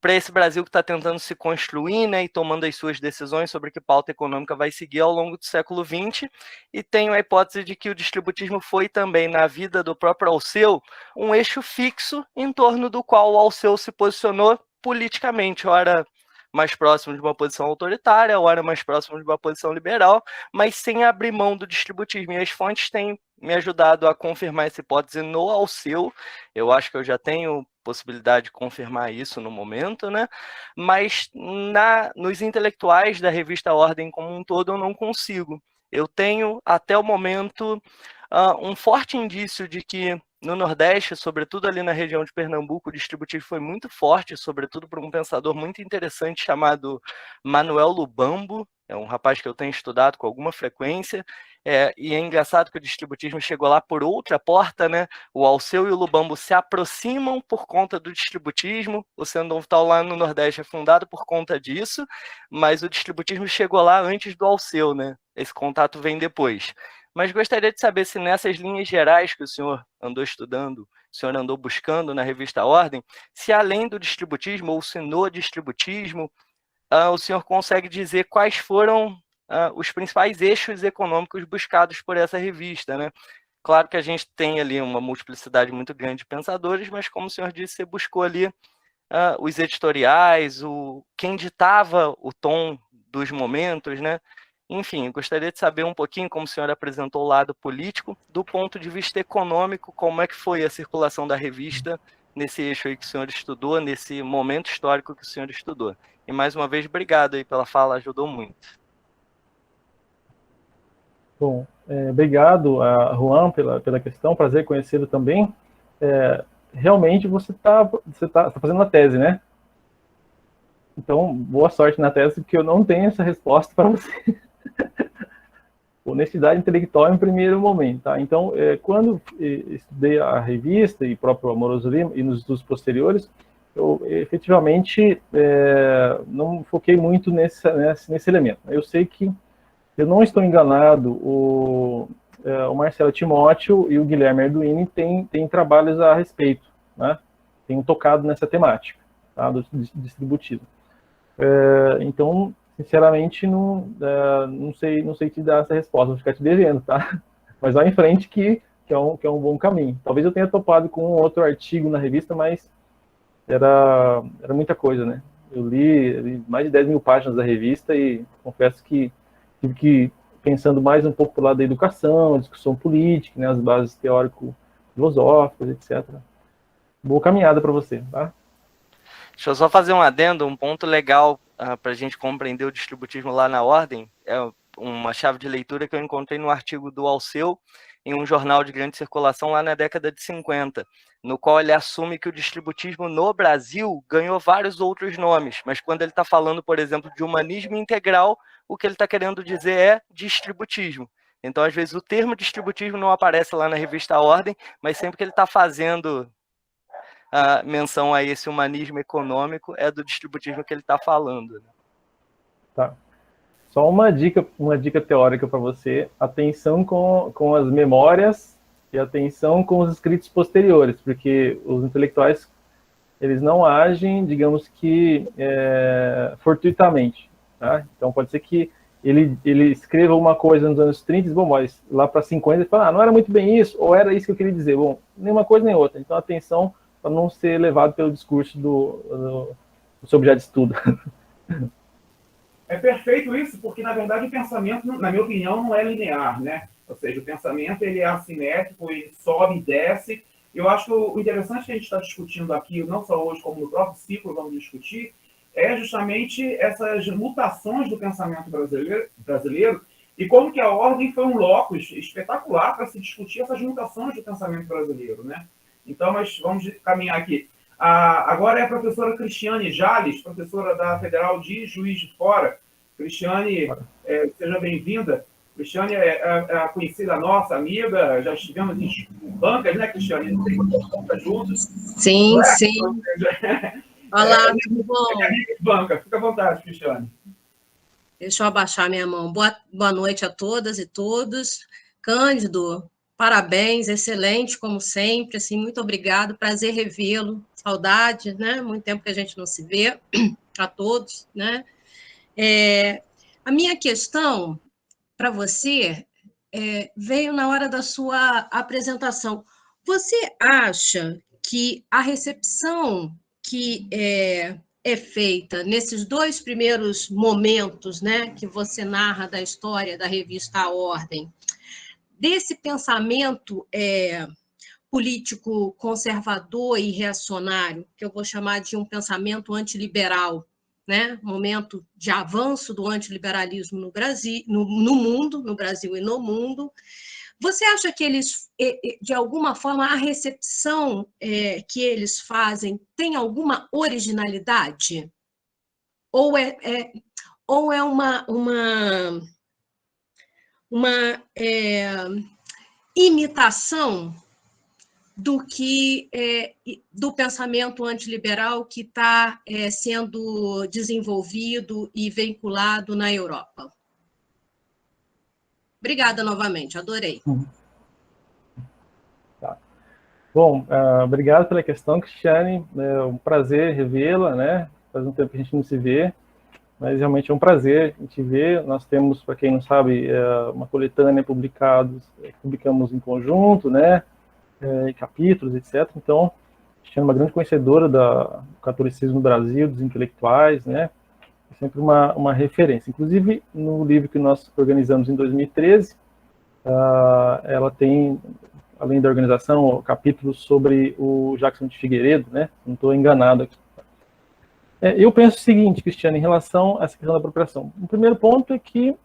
para esse Brasil que está tentando se construir, né, e tomando as suas decisões sobre que pauta econômica vai seguir ao longo do século XX, e tenho a hipótese de que o distributismo foi também, na vida do próprio Alceu, um eixo fixo em torno do qual o Alceu se posicionou politicamente, ora mais próximo de uma posição autoritária, ora mais próximo de uma posição liberal, mas sem abrir mão do distributismo. E as fontes têm me ajudado a confirmar essa hipótese no Alceu. Eu acho que eu já tenho possibilidade de confirmar isso no momento, né? Mas nos intelectuais da revista Ordem como um todo eu não consigo. Eu tenho, até o momento, um forte indício de que no Nordeste, sobretudo ali na região de Pernambuco, o distributivo foi muito forte, sobretudo por um pensador muito interessante chamado Manuel Lubambo. É um rapaz que eu tenho estudado com alguma frequência, e é engraçado que o distributismo chegou lá por outra porta, né? O Alceu e o Lubambo se aproximam por conta do distributismo, o Centro Vital lá no Nordeste é fundado por conta disso, mas o distributismo chegou lá antes do Alceu, né? Esse contato vem depois. Mas gostaria de saber se nessas linhas gerais que o senhor andou estudando, o senhor andou buscando na revista Ordem, se além do distributismo, ou se no distributismo, o senhor consegue dizer quais foram os principais eixos econômicos buscados por essa revista, né? Claro que a gente tem ali uma multiplicidade muito grande de pensadores, mas como o senhor disse, você buscou ali os editoriais, quem ditava o tom dos momentos, né? Enfim, eu gostaria de saber um pouquinho, como o senhor apresentou o lado político, do ponto de vista econômico, como é que foi a circulação da revista nesse eixo aí que o senhor estudou, nesse momento histórico que o senhor estudou. E mais uma vez, obrigado aí pela fala, ajudou muito. Bom, obrigado, Juan, pela questão, prazer conhecê-lo também. Realmente você tá fazendo uma tese, né? Então, boa sorte na tese, porque eu não tenho essa resposta para você. Honestidade intelectual em primeiro momento, tá? Então, quando estudei a revista e próprio Amoroso Lima, e nos estudos posteriores, eu efetivamente não foquei muito nesse elemento. Eu sei que eu não estou enganado, o Marcelo Timóteo e o Guilherme Arduini têm trabalhos a respeito, né? Têm tocado nessa temática, tá? Do distributivo. Então, sinceramente, não sei te dar essa resposta, vou ficar te devendo, tá? Mas vai em frente que é um bom caminho. Talvez eu tenha topado com um outro artigo na revista, mas era muita coisa, né? Eu li mais de 10 mil páginas da revista e confesso que tive que, pensando mais um pouco pelo lado da educação, a discussão política, né, as bases teórico-filosóficas, etc. Boa caminhada para você, tá? Deixa eu só fazer um adendo, um ponto legal para a gente compreender o distributismo lá na ordem, é uma chave de leitura que eu encontrei no artigo do Alceu, em um jornal de grande circulação lá na década de 50, no qual ele assume que o distributismo no Brasil ganhou vários outros nomes, mas quando ele está falando, por exemplo, de humanismo integral, o que ele está querendo dizer é distributismo. Então, às vezes, o termo distributismo não aparece lá na revista Ordem, mas sempre que ele está fazendo a menção a esse humanismo econômico, é do distributismo que ele está falando. Tá. Só uma dica teórica para você, atenção com as memórias e atenção com os escritos posteriores, porque os intelectuais, eles não agem, digamos que, fortuitamente, tá? Então pode ser que ele escreva uma coisa nos anos 30, bom, mas lá para 50 ele fala, não era muito bem isso, ou era isso que eu queria dizer. Bom, nem uma coisa nem outra, então atenção para não ser levado pelo discurso do seu objeto de estudo. É perfeito isso, porque, na verdade, o pensamento, na minha opinião, não é linear, né? Ou seja, o pensamento ele é assimétrico, ele sobe e desce. Eu acho que o interessante que a gente está discutindo aqui, não só hoje, como no próprio ciclo vamos discutir, é justamente essas mutações do pensamento brasileiro e como que a ordem foi um locus espetacular para se discutir essas mutações do pensamento brasileiro, né? Então, mas vamos caminhar aqui. Agora é a professora Cristiane Jales, professora da Federal de Juiz de Fora. Cristiane, seja bem-vinda. Cristiane é conhecida nossa, amiga, já estivemos em bancas, né, Cristiane? Não tem bancas juntos. Sim, sim. Olá, tudo bom? Amiga de banca, fica à vontade, Cristiane. Deixa eu abaixar minha mão. Boa noite a todas e todos. Cândido, parabéns, excelente, como sempre, assim, muito obrigado, prazer revê-lo, saudade, né, muito tempo que a gente não se vê, a todos, né. A minha questão para você veio na hora da sua apresentação. Você acha que a recepção que é feita nesses dois primeiros momentos, né, que você narra da história da revista A Ordem, desse pensamento político conservador e reacionário, que eu vou chamar de um pensamento antiliberal, né? Momento de avanço do antiliberalismo no Brasil, no mundo, no Brasil e no mundo. Você acha que eles, de alguma forma, a recepção que eles fazem tem alguma originalidade? Ou é uma imitação do pensamento antiliberal que está sendo desenvolvido e vinculado na Europa? Obrigada novamente, adorei. Tá. Bom, obrigado pela questão, Cristiane. É um prazer revê-la, né? Faz um tempo que a gente não se vê, mas realmente é um prazer a gente ver. Nós temos, para quem não sabe, uma coletânea publicamos em conjunto, né? Capítulos, etc. Então, a gente é uma grande conhecedora do catolicismo no Brasil, dos intelectuais, né? sempre uma referência. Inclusive, no livro que nós organizamos em 2013, ela tem, além da organização, capítulos sobre o Jackson de Figueiredo, né? Não estou enganado aqui. Eu penso o seguinte, Cristiano, em relação a essa questão da apropriação. O primeiro ponto é que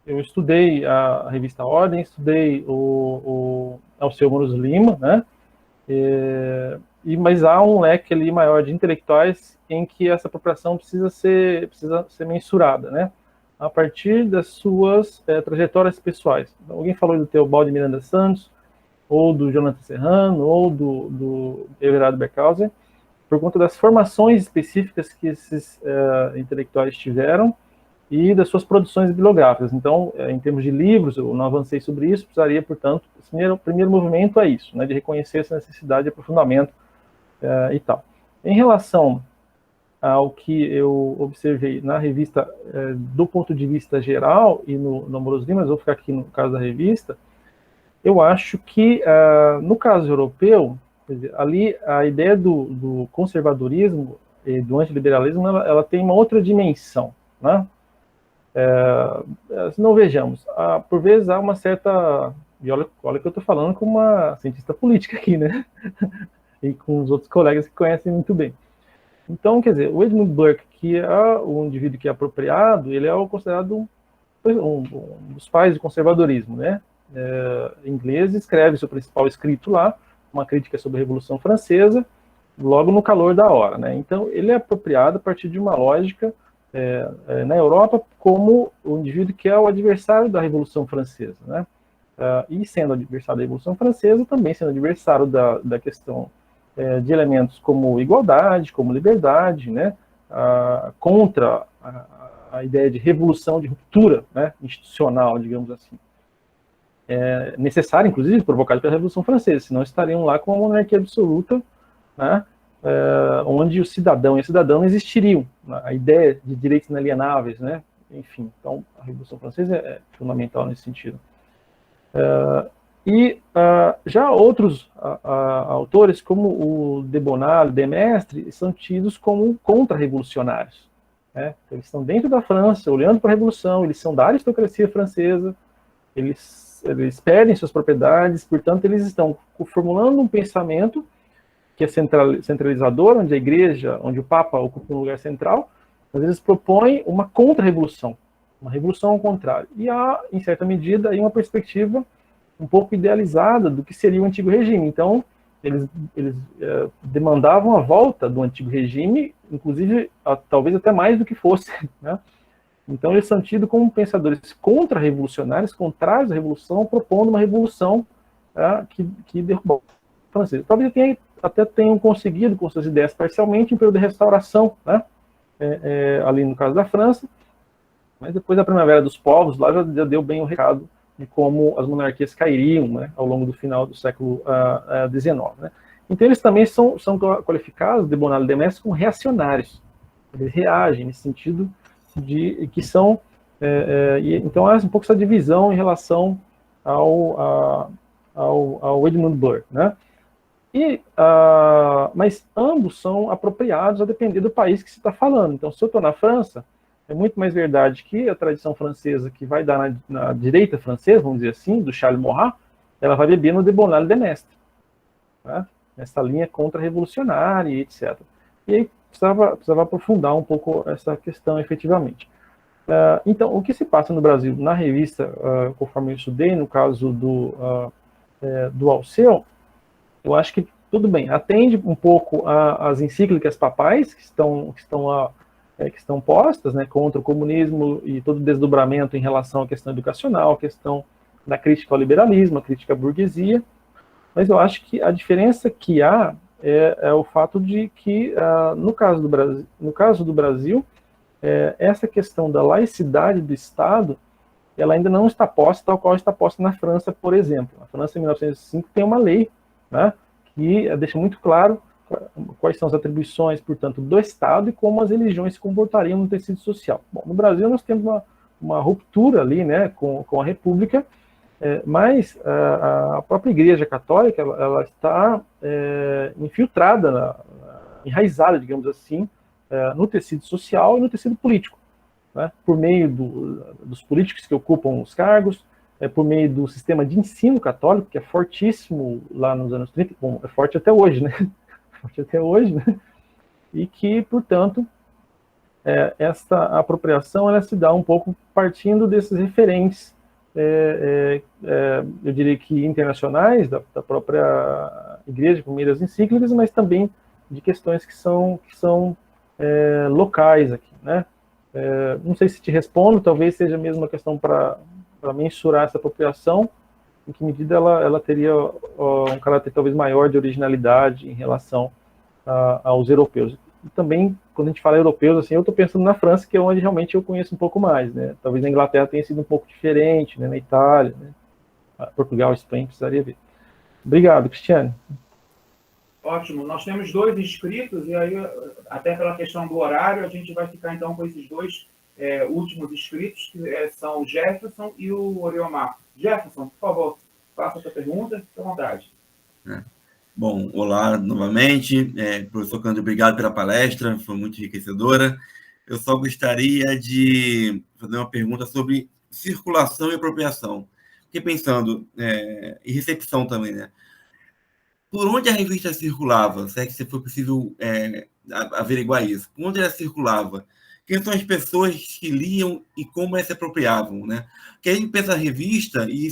eu estudei a revista Ordem, estudei o Alceu Moros Lima, né? Mas há um leque ali maior de intelectuais em que essa apropriação precisa ser mensurada, né? A partir das suas trajetórias pessoais. Então, alguém falou do Teobaldo Miranda Santos, ou do Jonathan Serrano, ou do Everardo Berkhauser, por conta das formações específicas que esses intelectuais tiveram e das suas produções bibliográficas. Então, em termos de livros, eu não avancei sobre isso, precisaria, portanto, o primeiro movimento é isso, né, de reconhecer essa necessidade de aprofundamento e tal. Em relação ao que eu observei na revista, do ponto de vista geral, e no Moros Lima, mas vou ficar aqui no caso da revista, eu acho que, no caso europeu, quer dizer, ali a ideia do conservadorismo e do antiliberalismo, ela tem uma outra dimensão, né? Se não vejamos, por vezes há uma certa, e olha que eu estou falando com uma cientista política aqui, né? E com os outros colegas que conhecem muito bem. Então, quer dizer, o Edmund Burke, que é o indivíduo que é apropriado, ele é considerado um dos pais do conservadorismo, né? Inglês, escreve seu principal escrito lá, uma crítica sobre a Revolução Francesa, logo no calor da hora, né? Então, ele é apropriado a partir de uma lógica na Europa como o indivíduo que é o adversário da Revolução Francesa, né? E sendo adversário da Revolução Francesa, também sendo adversário da questão de elementos como igualdade, como liberdade, né? Contra a ideia de revolução, de ruptura, né? Institucional, digamos assim. Necessária, inclusive, provocada pela Revolução Francesa, senão estariam lá com uma monarquia absoluta, né? Onde o cidadão e a cidadã não existiriam. A ideia de direitos inalienáveis, né? Enfim, então a Revolução Francesa é fundamental nesse sentido. Já outros autores, como o de Bonald, de Maistre, são tidos como contra-revolucionários, né? Eles estão dentro da França, olhando para a Revolução, eles são da aristocracia francesa, eles perdem suas propriedades, portanto, eles estão formulando um pensamento que é centralizador, onde a igreja, onde o Papa ocupa um lugar central, mas eles propõem uma contra-revolução, uma revolução ao contrário. E há, em certa medida, aí uma perspectiva um pouco idealizada do que seria o antigo regime. Então, eles demandavam a volta do antigo regime, inclusive, talvez até mais do que fosse, né? Então, eles são tidos como pensadores contra-revolucionários, contrários à revolução, propondo uma revolução que derrubou a francesa. Talvez até tenham conseguido, com suas ideias parcialmente, um período de restauração, né? Ali no caso da França, mas depois da Primavera dos Povos, lá já deu bem o recado de como as monarquias cairiam, né, ao longo do final do século XIX. Né? Então, eles também são qualificados, de Bonald e de Maistre, como reacionários. Eles reagem nesse sentido de que são... então, há um pouco essa divisão em relação ao Edmund Burke. Né? Mas ambos são apropriados a depender do país que se está falando. Então, se eu estou na França, é muito mais verdade que a tradição francesa, que vai dar na direita francesa, vamos dizer assim, do Charles Maurras, ela vai beber no de Bonald e de Maistre, né? Nessa linha contra-revolucionária e etc. E aí precisava aprofundar um pouco essa questão efetivamente. Então, o que se passa no Brasil, na revista, conforme eu estudei, no caso do Alceu, eu acho que tudo bem, atende um pouco às encíclicas papais que estão postas, né, contra o comunismo e todo o desdobramento em relação à questão educacional, a questão da crítica ao liberalismo, a crítica à burguesia, mas eu acho que a diferença que há é o fato de que, no caso do Brasil, essa questão da laicidade do Estado, ela ainda não está posta tal qual está posta na França, por exemplo. A França, em 1905, tem uma lei, né, que deixa muito claro quais são as atribuições, portanto, do Estado e como as religiões se comportariam no tecido social. Bom, no Brasil nós temos uma ruptura ali, né, com a República, mas a própria Igreja Católica ela está infiltrada, enraizada, digamos assim, no tecido social e no tecido político, né? Por meio dos políticos que ocupam os cargos, por meio do sistema de ensino católico, que é fortíssimo lá nos anos 30, bom, é forte até hoje, né? Forte até hoje, né? E que, portanto, esta apropriação ela se dá um pouco partindo desses referentes, eu diria que internacionais, da própria Igreja, por meio das encíclicas, mas também de questões que são locais aqui, né? Não sei se te respondo, talvez seja mesmo uma questão para mensurar essa apropriação, em que medida ela teria um caráter talvez maior de originalidade em relação aos europeus. E também, quando a gente fala europeus, assim, eu estou pensando na França, que é onde realmente eu conheço um pouco mais, né? Talvez na Inglaterra tenha sido um pouco diferente, né? Na Itália, né? Portugal, Espanha, precisaria ver. Obrigado, Cristiane. Ótimo, nós temos 2 inscritos, e aí, até pela questão do horário, a gente vai ficar então com esses 2 últimos inscritos, que são o Jefferson e o Oriomar. Jefferson, por favor, faça a sua pergunta, fique à vontade. Bom, olá novamente. Professor Cândido, obrigado pela palestra, foi muito enriquecedora. Eu só gostaria de fazer uma pergunta sobre circulação e apropriação. Fiquei pensando, e recepção também, né? Por onde a revista circulava? Se é que foi possível averiguar isso. Por onde ela circulava? Quem são as pessoas que liam e como elas se apropriavam, né? Porque a gente pensa a revista, e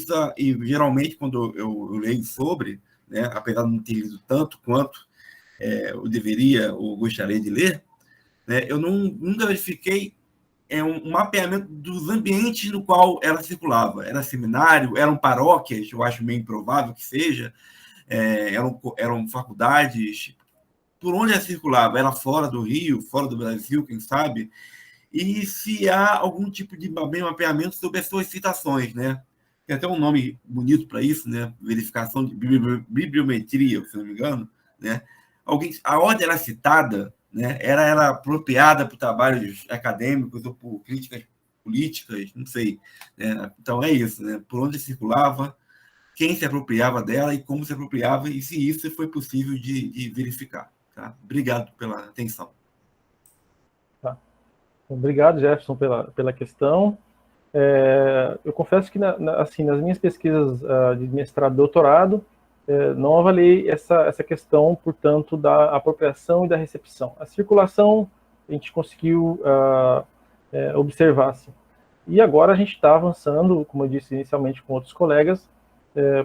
geralmente, quando eu leio sobre, né, apesar de não ter lido tanto quanto eu deveria ou gostaria de ler, né, eu nunca verifiquei um mapeamento dos ambientes no qual ela circulava. Era seminário, eram paróquias, eu acho meio improvável que seja, eram faculdades. Por onde ela circulava? Era fora do Rio, fora do Brasil, quem sabe? E se há algum tipo de mapeamento sobre as suas citações, né? Tem até um nome bonito para isso, né? Verificação de bibliometria, se não me engano, né? A ordem era citada, né? Era apropriada por trabalhos acadêmicos ou por críticas políticas, não sei, né? Então é isso, né? Por onde circulava, quem se apropriava dela e como se apropriava, e se isso foi possível de verificar. Tá? Obrigado pela atenção. Tá. Obrigado, Jefferson, pela questão. Eu confesso que assim, nas minhas pesquisas de mestrado e doutorado, não avaliei essa questão, portanto, da apropriação e da recepção. A circulação a gente conseguiu observar. Assim. E agora a gente está avançando, como eu disse inicialmente com outros colegas,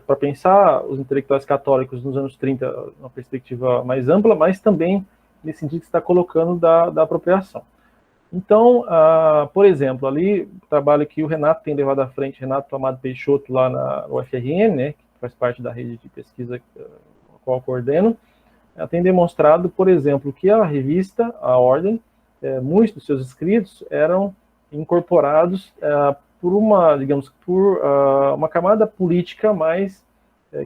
para pensar os intelectuais católicos nos anos 30, uma perspectiva mais ampla, mas também nesse sentido que você está colocando da apropriação. Então, por exemplo, ali, o trabalho que o Renato tem levado à frente, Renato Amado Peixoto, lá na UFRN, né, que faz parte da rede de pesquisa a qual eu coordeno, tem demonstrado, por exemplo, que a revista, a Ordem, muitos dos seus escritos eram incorporados por uma camada política mais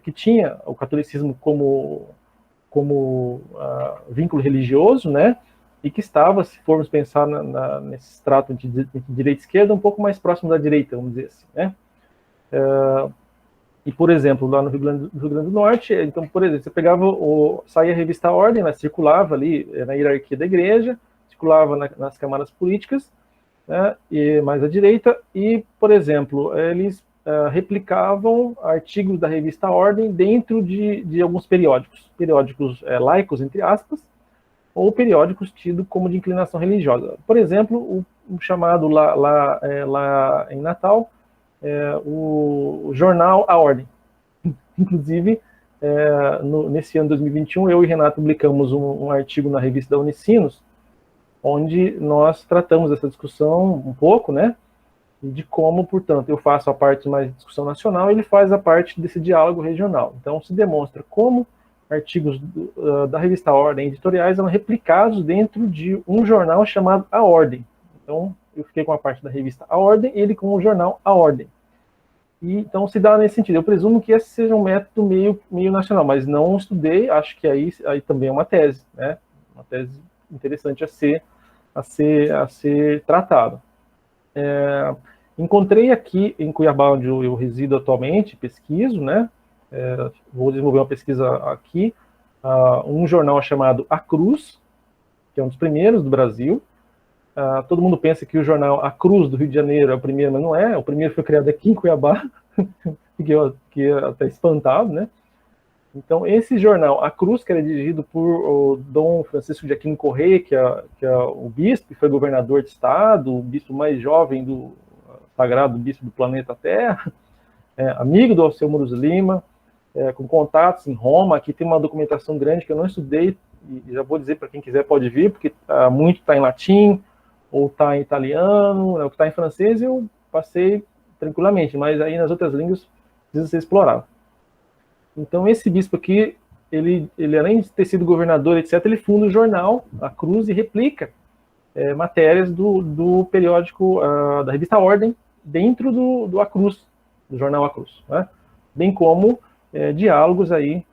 que tinha o catolicismo como vínculo religioso, né? E que estava, se formos pensar nesse extrato de direita e esquerda, um pouco mais próximo da direita, vamos dizer assim, né? E, por exemplo, lá no Rio Grande do Norte, então, por exemplo, você pegava, saía a revista Ordem, ela circulava ali na hierarquia da igreja, circulava nas camadas políticas, né, e mais à direita, e, por exemplo, eles replicavam artigos da revista Ordem dentro de alguns periódicos laicos, entre aspas, ou periódicos tidos como de inclinação religiosa. Por exemplo, o chamado lá em Natal, o jornal A Ordem. Inclusive, nesse ano de 2021, eu e Renato publicamos um artigo na revista da Unicinos, onde nós tratamos essa discussão um pouco, né, de como, portanto, eu faço a parte mais de discussão nacional e ele faz a parte desse diálogo regional. Então, se demonstra como artigos da revista Ordem, editoriais, eram replicados dentro de um jornal chamado A Ordem. Então, eu fiquei com a parte da revista A Ordem e ele com o jornal A Ordem. E, então, se dá nesse sentido. Eu presumo que esse seja um método meio nacional, mas não estudei, acho que aí também é uma tese, né? Uma tese interessante a ser tratado. Encontrei aqui em Cuiabá, onde eu resido atualmente, pesquiso, né? Vou desenvolver uma pesquisa aqui, um jornal chamado A Cruz, que que é um dos primeiros do Brasil. Todo mundo pensa que o jornal A Cruz, do Rio de Janeiro, é o primeiro, mas não é. O primeiro foi criado aqui em Cuiabá, que é até espantado, né? Então, esse jornal, A Cruz, que era dirigido por o Dom Francisco de Aquino Correia, que é o bispo, que foi governador de estado, o bispo mais jovem do sagrado bispo do planeta Terra, amigo do Alceu Moros Lima, com contatos em Roma. Aqui tem uma documentação grande que eu não estudei, e já vou dizer para quem quiser pode vir, porque muito está em latim, ou está em italiano, o que está em francês eu passei tranquilamente, mas aí nas outras línguas precisa ser explorado. Então, esse bispo aqui, ele além de ter sido governador, etc., ele funda o jornal A Cruz e replica matérias do periódico, da revista Ordem, dentro do A Cruz, do jornal A Cruz, né? Bem como diálogos aí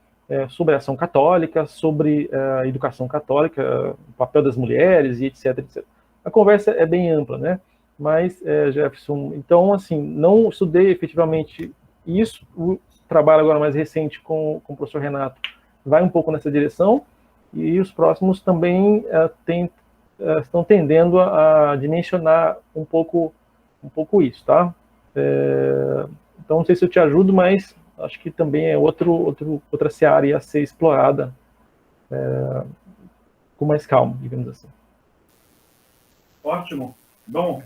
sobre a ação católica, sobre a educação católica, o papel das mulheres e etc., etc. A conversa é bem ampla, né? Mas, Jefferson, então, assim, não estudei efetivamente isso. O trabalho agora mais recente com o professor Renato vai um pouco nessa direção, e os próximos também estão tendendo a dimensionar um pouco isso, tá? Então, não sei se eu te ajudo, mas acho que também é outra seara a ser explorada com mais calma, digamos assim. Ótimo. Bom,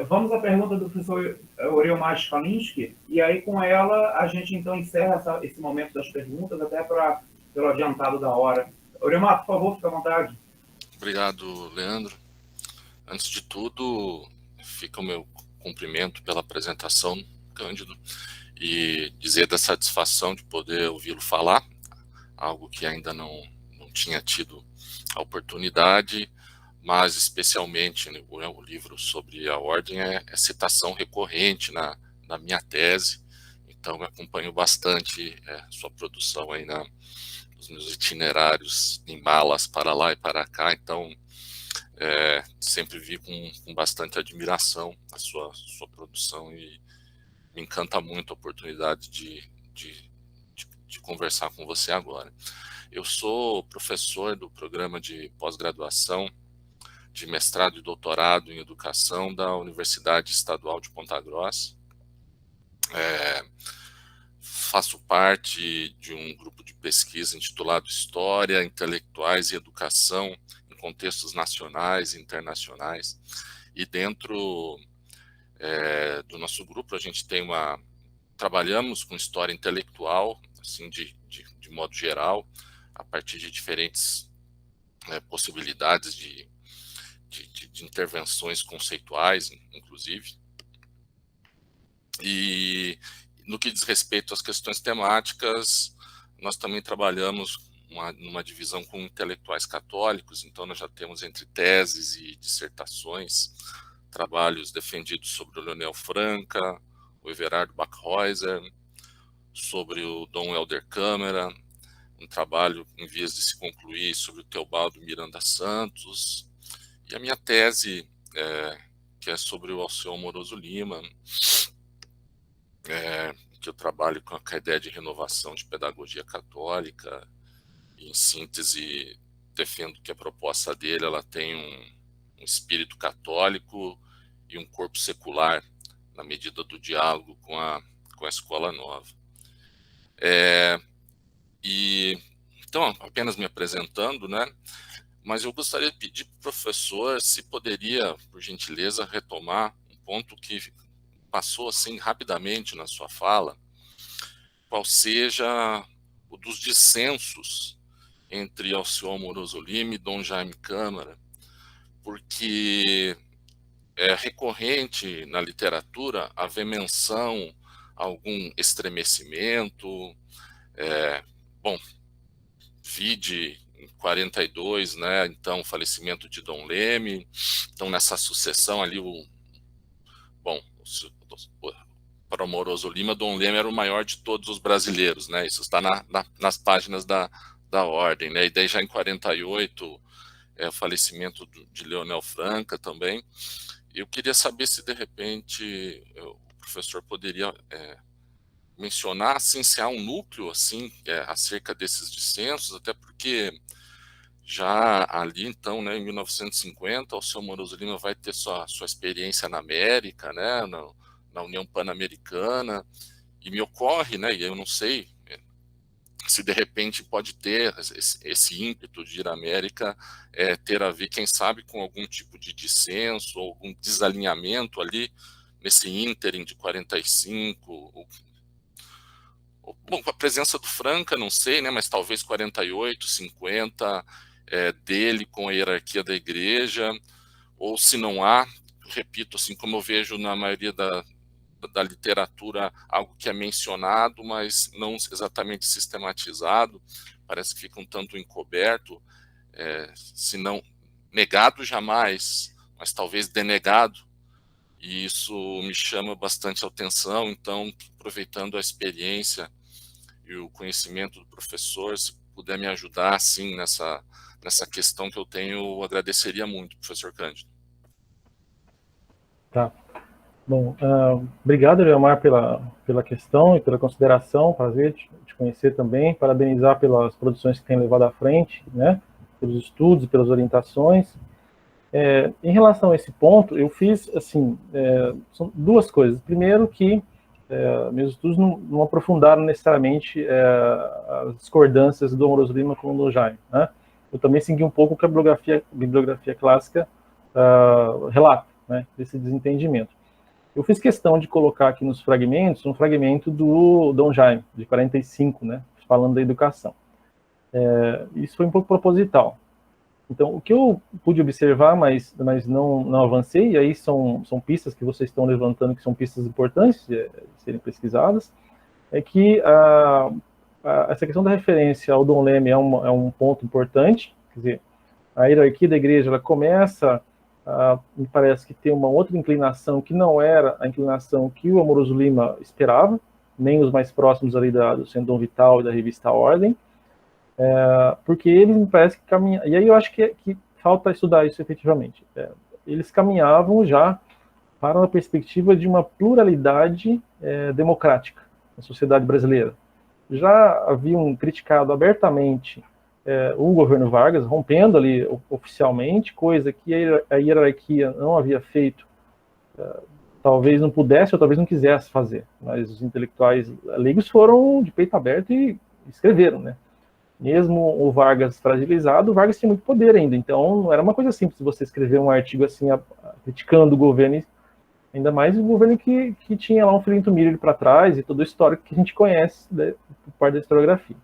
vamos à pergunta do professor Aurelmar Skalinski, e aí com ela a gente então encerra esse momento das perguntas, até pelo adiantado da hora. Aurelmar, por favor, fique à vontade. Obrigado, Leandro. Antes de tudo, fica o meu cumprimento pela apresentação, Cândido, e dizer da satisfação de poder ouvi-lo falar, algo que ainda não tinha tido a oportunidade, mas especialmente o livro sobre a ordem é citação recorrente na minha tese, então eu acompanho bastante sua produção aí nos meus itinerários em malas para lá e para cá, então sempre vi com bastante admiração a sua produção, e me encanta muito a oportunidade de conversar com você agora. Eu sou professor do programa de pós-graduação, de mestrado e doutorado em educação da Universidade Estadual de Ponta Grossa. Faço parte de um grupo de pesquisa intitulado História, Intelectuais e Educação em Contextos Nacionais e Internacionais. E dentro do nosso grupo a gente trabalhamos com história intelectual, assim, de modo geral, a partir de diferentes possibilidades de intervenções conceituais, inclusive. E no que diz respeito às questões temáticas, nós também trabalhamos numa divisão com intelectuais católicos, então nós já temos entre teses e dissertações trabalhos defendidos sobre o Leonel Franca, o Everardo Backhäuser, sobre o Dom Helder Câmara, um trabalho em vias de se concluir sobre o Teobaldo Miranda Santos, e a minha tese, que é sobre o Alceu Amoroso Lima, que eu trabalho com a ideia de renovação de pedagogia católica, e, em síntese, defendo que a proposta dele ela tem um espírito católico e um corpo secular, na medida do diálogo com a escola nova. Então, apenas me apresentando, né? Mas eu gostaria de pedir para o professor se poderia, por gentileza, retomar um ponto que passou assim rapidamente na sua fala, qual seja o dos dissensos entre Alceu Amoroso Lima e Dom Jaime Câmara, porque é recorrente na literatura haver menção a algum estremecimento, vide em 42, né, então o falecimento de Dom Leme, então nessa sucessão ali, para o Amoroso Lima, Dom Leme era o maior de todos os brasileiros, né, isso está nas páginas da ordem, né, e daí já em 48, o falecimento de Leonel Franca também. Eu queria saber se de repente o professor poderia mencionar, assim, se há um núcleo assim, acerca desses dissensos, até porque já ali, então, né, em 1950, o seu Moroso Lima vai ter sua experiência na América, né, na União Pan-Americana, e me ocorre, né, e eu não sei se de repente pode ter esse ímpeto de ir à América, ter a ver, quem sabe, com algum tipo de dissenso, algum desalinhamento ali, nesse ínterim de 45, bom, com a presença do Franca, não sei, né, mas talvez 48, 50, dele com a hierarquia da igreja, ou se não há, repito, assim como eu vejo na maioria da literatura, algo que é mencionado, mas não exatamente sistematizado, parece que fica um tanto encoberto, se não negado jamais, mas talvez denegado, e isso me chama bastante atenção. Então, aproveitando a experiência e o conhecimento do professor, se puder me ajudar, assim, nessa questão que eu tenho, eu agradeceria muito, professor Cândido. Tá. Bom, obrigado, Leomar, pela questão e pela consideração. Prazer te conhecer também. Parabenizar pelas produções que tem levado à frente, né? Pelos estudos e pelas orientações. Em relação a esse ponto, eu fiz, assim, são duas coisas. Primeiro que meus estudos não aprofundaram necessariamente as discordâncias do Moroso Lima com o Dom Jaime, né? Eu também segui um pouco o que a bibliografia clássica relata, né, desse desentendimento. Eu fiz questão de colocar aqui nos fragmentos um fragmento do Dom Jaime, de 45, né, falando da educação. Isso foi um pouco proposital. Então, o que eu pude observar, mas não avancei, e aí são pistas que vocês estão levantando, que são pistas importantes de serem pesquisadas, é que essa questão da referência ao Dom Leme é um ponto importante. Quer dizer, a hierarquia da igreja, ela começa me parece que tem uma outra inclinação que não era a inclinação que o Amoroso Lima esperava, nem os mais próximos ali do Centro Dom Vital e da revista Ordem, porque eles me parece que caminham, e aí eu acho que falta estudar isso efetivamente. Eles caminhavam já para uma perspectiva de uma pluralidade democrática na sociedade brasileira. Já haviam criticado abertamente o governo Vargas, rompendo ali oficialmente, coisa que a hierarquia não havia feito, talvez não pudesse ou talvez não quisesse fazer, mas os intelectuais leigos foram de peito aberto e escreveram, né? Mesmo o Vargas fragilizado, o Vargas tinha muito poder ainda, então não era uma coisa simples você escrever um artigo assim, criticando o governo, ainda mais o governo que tinha lá um Filinto Miller para trás e todo o histórico que a gente conhece por parte da historiografia.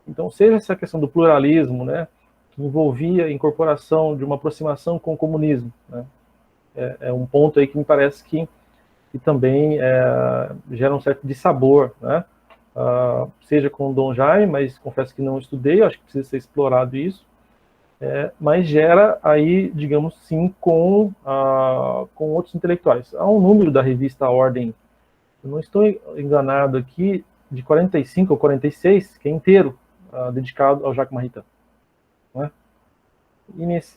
Então, seja essa questão do pluralismo, né, que envolvia a incorporação de uma aproximação com o comunismo, né, é um ponto aí que me parece que também gera um certo dissabor, né, seja com o Dom Jaime, mas confesso que não estudei, acho que precisa ser explorado isso, mas gera aí, digamos sim, com outros intelectuais. Há um número da revista Ordem, eu não estou enganado aqui, de 45 ou 46, que é inteiro, dedicado ao Jacques Maritain, né?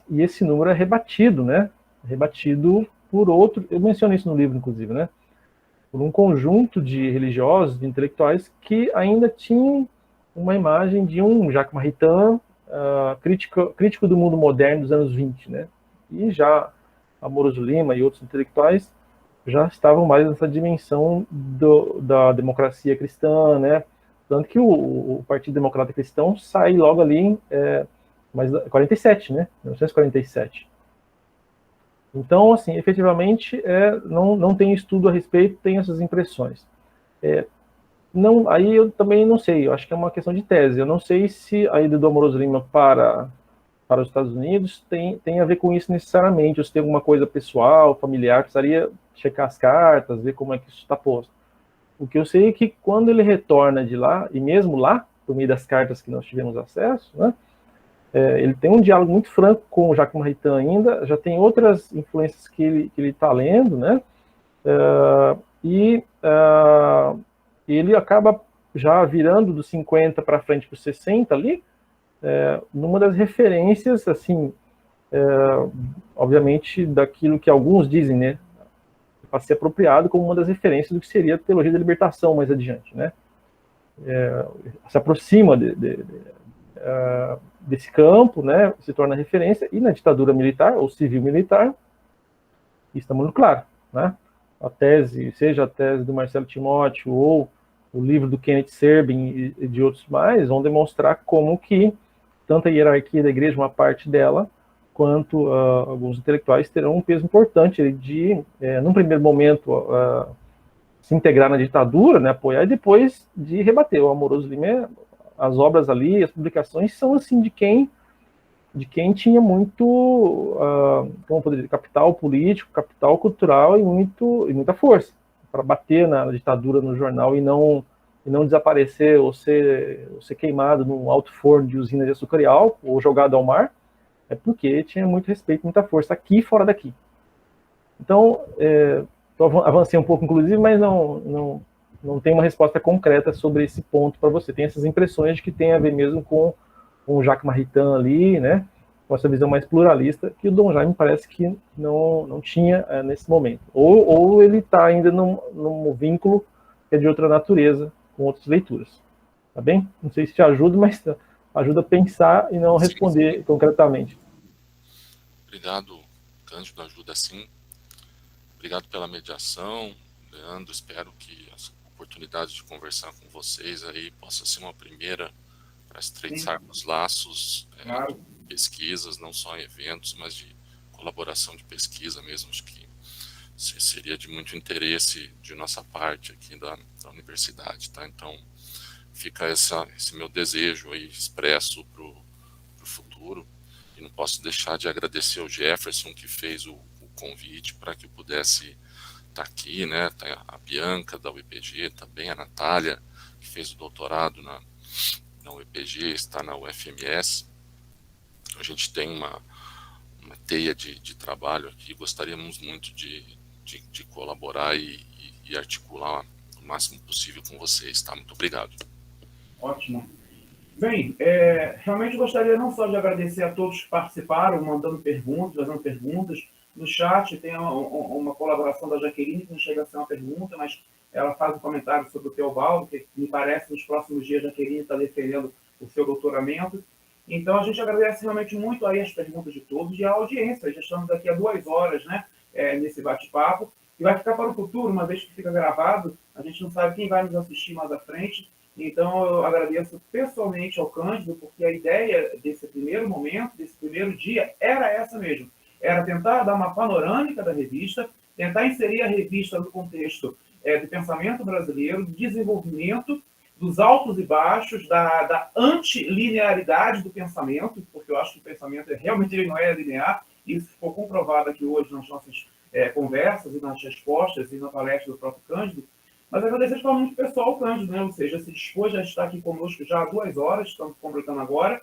E esse número é rebatido, né? Rebatido por outro, eu menciono isso no livro, inclusive, né? Por um conjunto de religiosos, de intelectuais, que ainda tinham uma imagem de um Jacques Maritain crítico do mundo moderno dos anos 20, né? E já Amoroso Lima e outros intelectuais já estavam mais nessa dimensão da democracia cristã, né? Tanto que o Partido Democrata Cristão sai logo ali em 47, né? 1947. Então, assim, efetivamente, não tem estudo a respeito, tem essas impressões. Aí eu também não sei, eu acho que é uma questão de tese. Eu não sei se a ida do Amoroso Lima para os Estados Unidos tem a ver com isso necessariamente, ou se tem alguma coisa pessoal, familiar, precisaria checar as cartas, ver como é que isso está posto. O que eu sei é que quando ele retorna de lá, e mesmo lá, por meio das cartas que nós tivemos acesso, né, ele tem um diálogo muito franco com o Jacques Maritain ainda, já tem outras influências que ele está lendo, né, e ele acaba já virando dos 50 para frente para os 60 ali, numa das referências, assim, obviamente, daquilo que alguns dizem, né, para ser apropriado como uma das referências do que seria a teologia da libertação mais adiante, né? Se aproxima desse campo, né, se torna referência, e na ditadura militar, ou civil-militar, estamos no claro, né? A tese, seja a tese do Marcelo Timóteo, ou o livro do Kenneth Serbin e de outros mais, vão demonstrar como que tanto a hierarquia da igreja, uma parte dela, quanto alguns intelectuais terão um peso importante de, num primeiro momento, se integrar na ditadura, né, apoiar, e depois de rebater. O Amoroso Lima, as obras ali, as publicações são assim de quem tinha muito, como poderia dizer, capital político, capital cultural e muita força para bater na ditadura no jornal e não desaparecer ou ser queimado num alto forno de usina de açúcar e álcool ou jogado ao mar, é porque tinha muito respeito, muita força aqui e fora daqui. Então, avancei um pouco, inclusive, mas não tem uma resposta concreta sobre esse ponto para você. Tem essas impressões de que tem a ver mesmo com o Jacques Maritain ali, né, com essa visão mais pluralista, que o Dom Jaime parece que não tinha nesse momento. Ou ele está ainda num vínculo que é de outra natureza, com outras leituras. Tá bem? Não sei se te ajuda, mas ajuda a pensar e não responder concretamente. Obrigado, Cândido, ajuda sim. Obrigado pela mediação, Leandro. Espero que as oportunidades de conversar com vocês aí possa ser uma primeira para estreitarmos laços, Claro. de pesquisas, não só em eventos, mas de colaboração de pesquisa mesmo. Acho que seria de muito interesse de nossa parte aqui da universidade, tá? Então, fica esse meu desejo aí expresso para o futuro. E não posso deixar de agradecer ao Jefferson, que fez o convite para que eu pudesse estar aqui, né? Tá a Bianca, da UEPG, também a Natália, que fez o doutorado na UEPG, está na UFMS. A gente tem uma teia de trabalho aqui, gostaríamos muito de colaborar e articular o máximo possível com vocês, tá? Muito obrigado. Ótimo. Bem, realmente gostaria não só de agradecer a todos que participaram, mandando perguntas, fazendo perguntas. No chat tem uma colaboração da Jaqueline, que não chega a ser uma pergunta, mas ela faz um comentário sobre o Teobaldo, que me parece que nos próximos dias a Jaqueline está defendendo o seu doutoramento. Então, a gente agradece realmente muito aí as perguntas de todos e a audiência. Já estamos aqui há 2 horas, né, nesse bate-papo, e vai ficar para o futuro, uma vez que fica gravado, a gente não sabe quem vai nos assistir mais à frente. Então, eu agradeço pessoalmente ao Cândido, porque a ideia desse primeiro momento, desse primeiro dia, era essa mesmo. Era tentar dar uma panorâmica da revista, tentar inserir a revista no contexto do pensamento brasileiro, do desenvolvimento, dos altos e baixos, da antilinearidade do pensamento, porque eu acho que o pensamento realmente ele não é linear. Isso ficou comprovado aqui hoje nas nossas conversas e nas respostas e na palestra do próprio Cândido. Mas agradecer de forma muito pessoal ao Cândido, né? Ou seja, se dispôs a estar aqui conosco já há 2 horas, estamos completando agora.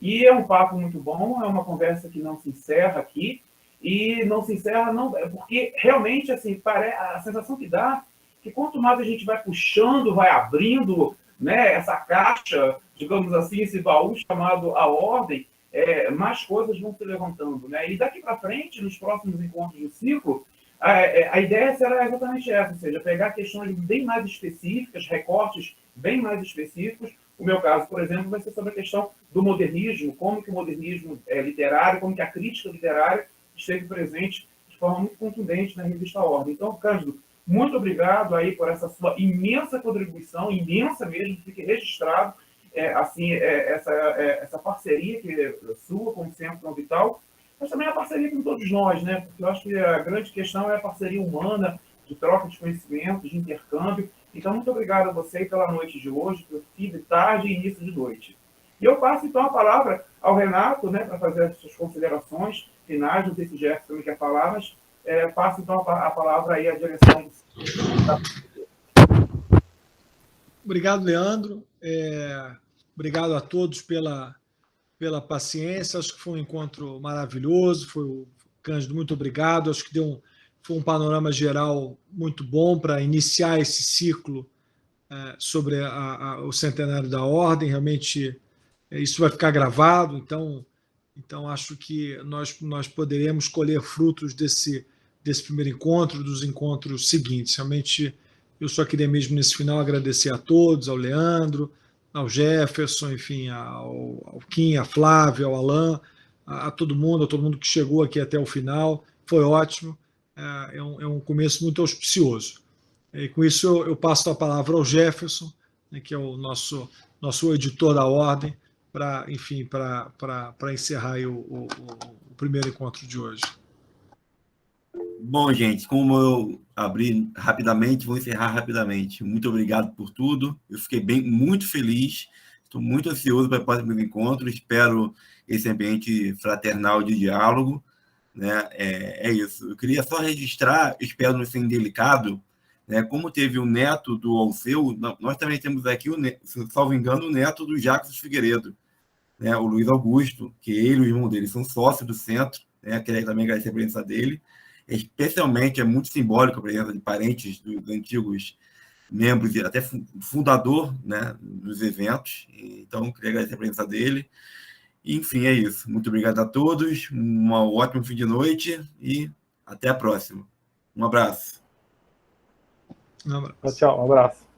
E é um papo muito bom, é uma conversa que não se encerra aqui. E não se encerra porque realmente assim, a sensação que dá que quanto mais a gente vai puxando, vai abrindo, né, essa caixa, digamos assim, esse baú chamado a ordem, mais coisas vão se levantando, né? E daqui para frente, nos próximos encontros do ciclo, a ideia será exatamente essa, ou seja, pegar questões bem mais específicas, recortes bem mais específicos. O meu caso, por exemplo, vai ser sobre a questão do modernismo, como que o modernismo literário, como que a crítica literária esteve presente de forma muito contundente na revista Ordem. Então, Cândido, muito obrigado aí por essa sua imensa contribuição, imensa mesmo, que fique registrado essa parceria que é sua, como sempre, com o Vital, mas também a parceria com todos nós, né? Porque eu acho que a grande questão é a parceria humana, de troca de conhecimento, de intercâmbio. Então, muito obrigado a você pela noite de hoje, pelo fim de tarde e início de noite. E eu passo, então, a palavra ao Renato, né, para fazer as suas considerações finais. Não sei se o Jefferson também quer falar, mas passo, então, a palavra aí à direção. Obrigado, Leandro. Obrigado a todos pela paciência. Acho que foi um encontro maravilhoso. Foi o Cândido, muito obrigado. Acho que foi um panorama geral muito bom para iniciar esse ciclo sobre o centenário da Ordem. Realmente, isso vai ficar gravado, então acho que nós poderemos colher frutos desse primeiro encontro, dos encontros seguintes. Realmente, eu só queria mesmo, nesse final, agradecer a todos, ao Leandro, ao Jefferson, enfim, ao Kim, a Flávia, ao Alain, a todo mundo que chegou aqui até o final. Foi ótimo, é um começo muito auspicioso. E com isso eu passo a palavra ao Jefferson, né, que é o nosso editor da ordem, para encerrar aí o primeiro encontro de hoje. Bom, gente, como eu abri rapidamente, vou encerrar rapidamente. Muito obrigado por tudo. Eu fiquei muito feliz. Estou muito ansioso para o próximo encontro. Espero esse ambiente fraternal de diálogo, né? É isso. Eu queria só registrar, espero não ser indelicado, né? Como teve o neto do Alceu, nós também temos aqui, se salvo engano, o neto do Jacques Figueiredo, né? O Luiz Augusto, que ele e o irmão dele são sócios do centro, né? Queria também agradecer a presença dele. Especialmente é muito simbólico a presença de parentes dos antigos membros e até fundador, né, dos eventos. Então, queria agradecer a presença dele. Enfim, é isso. Muito obrigado a todos. Um ótimo fim de noite e até a próxima. Um abraço. Um abraço. Tchau, um abraço.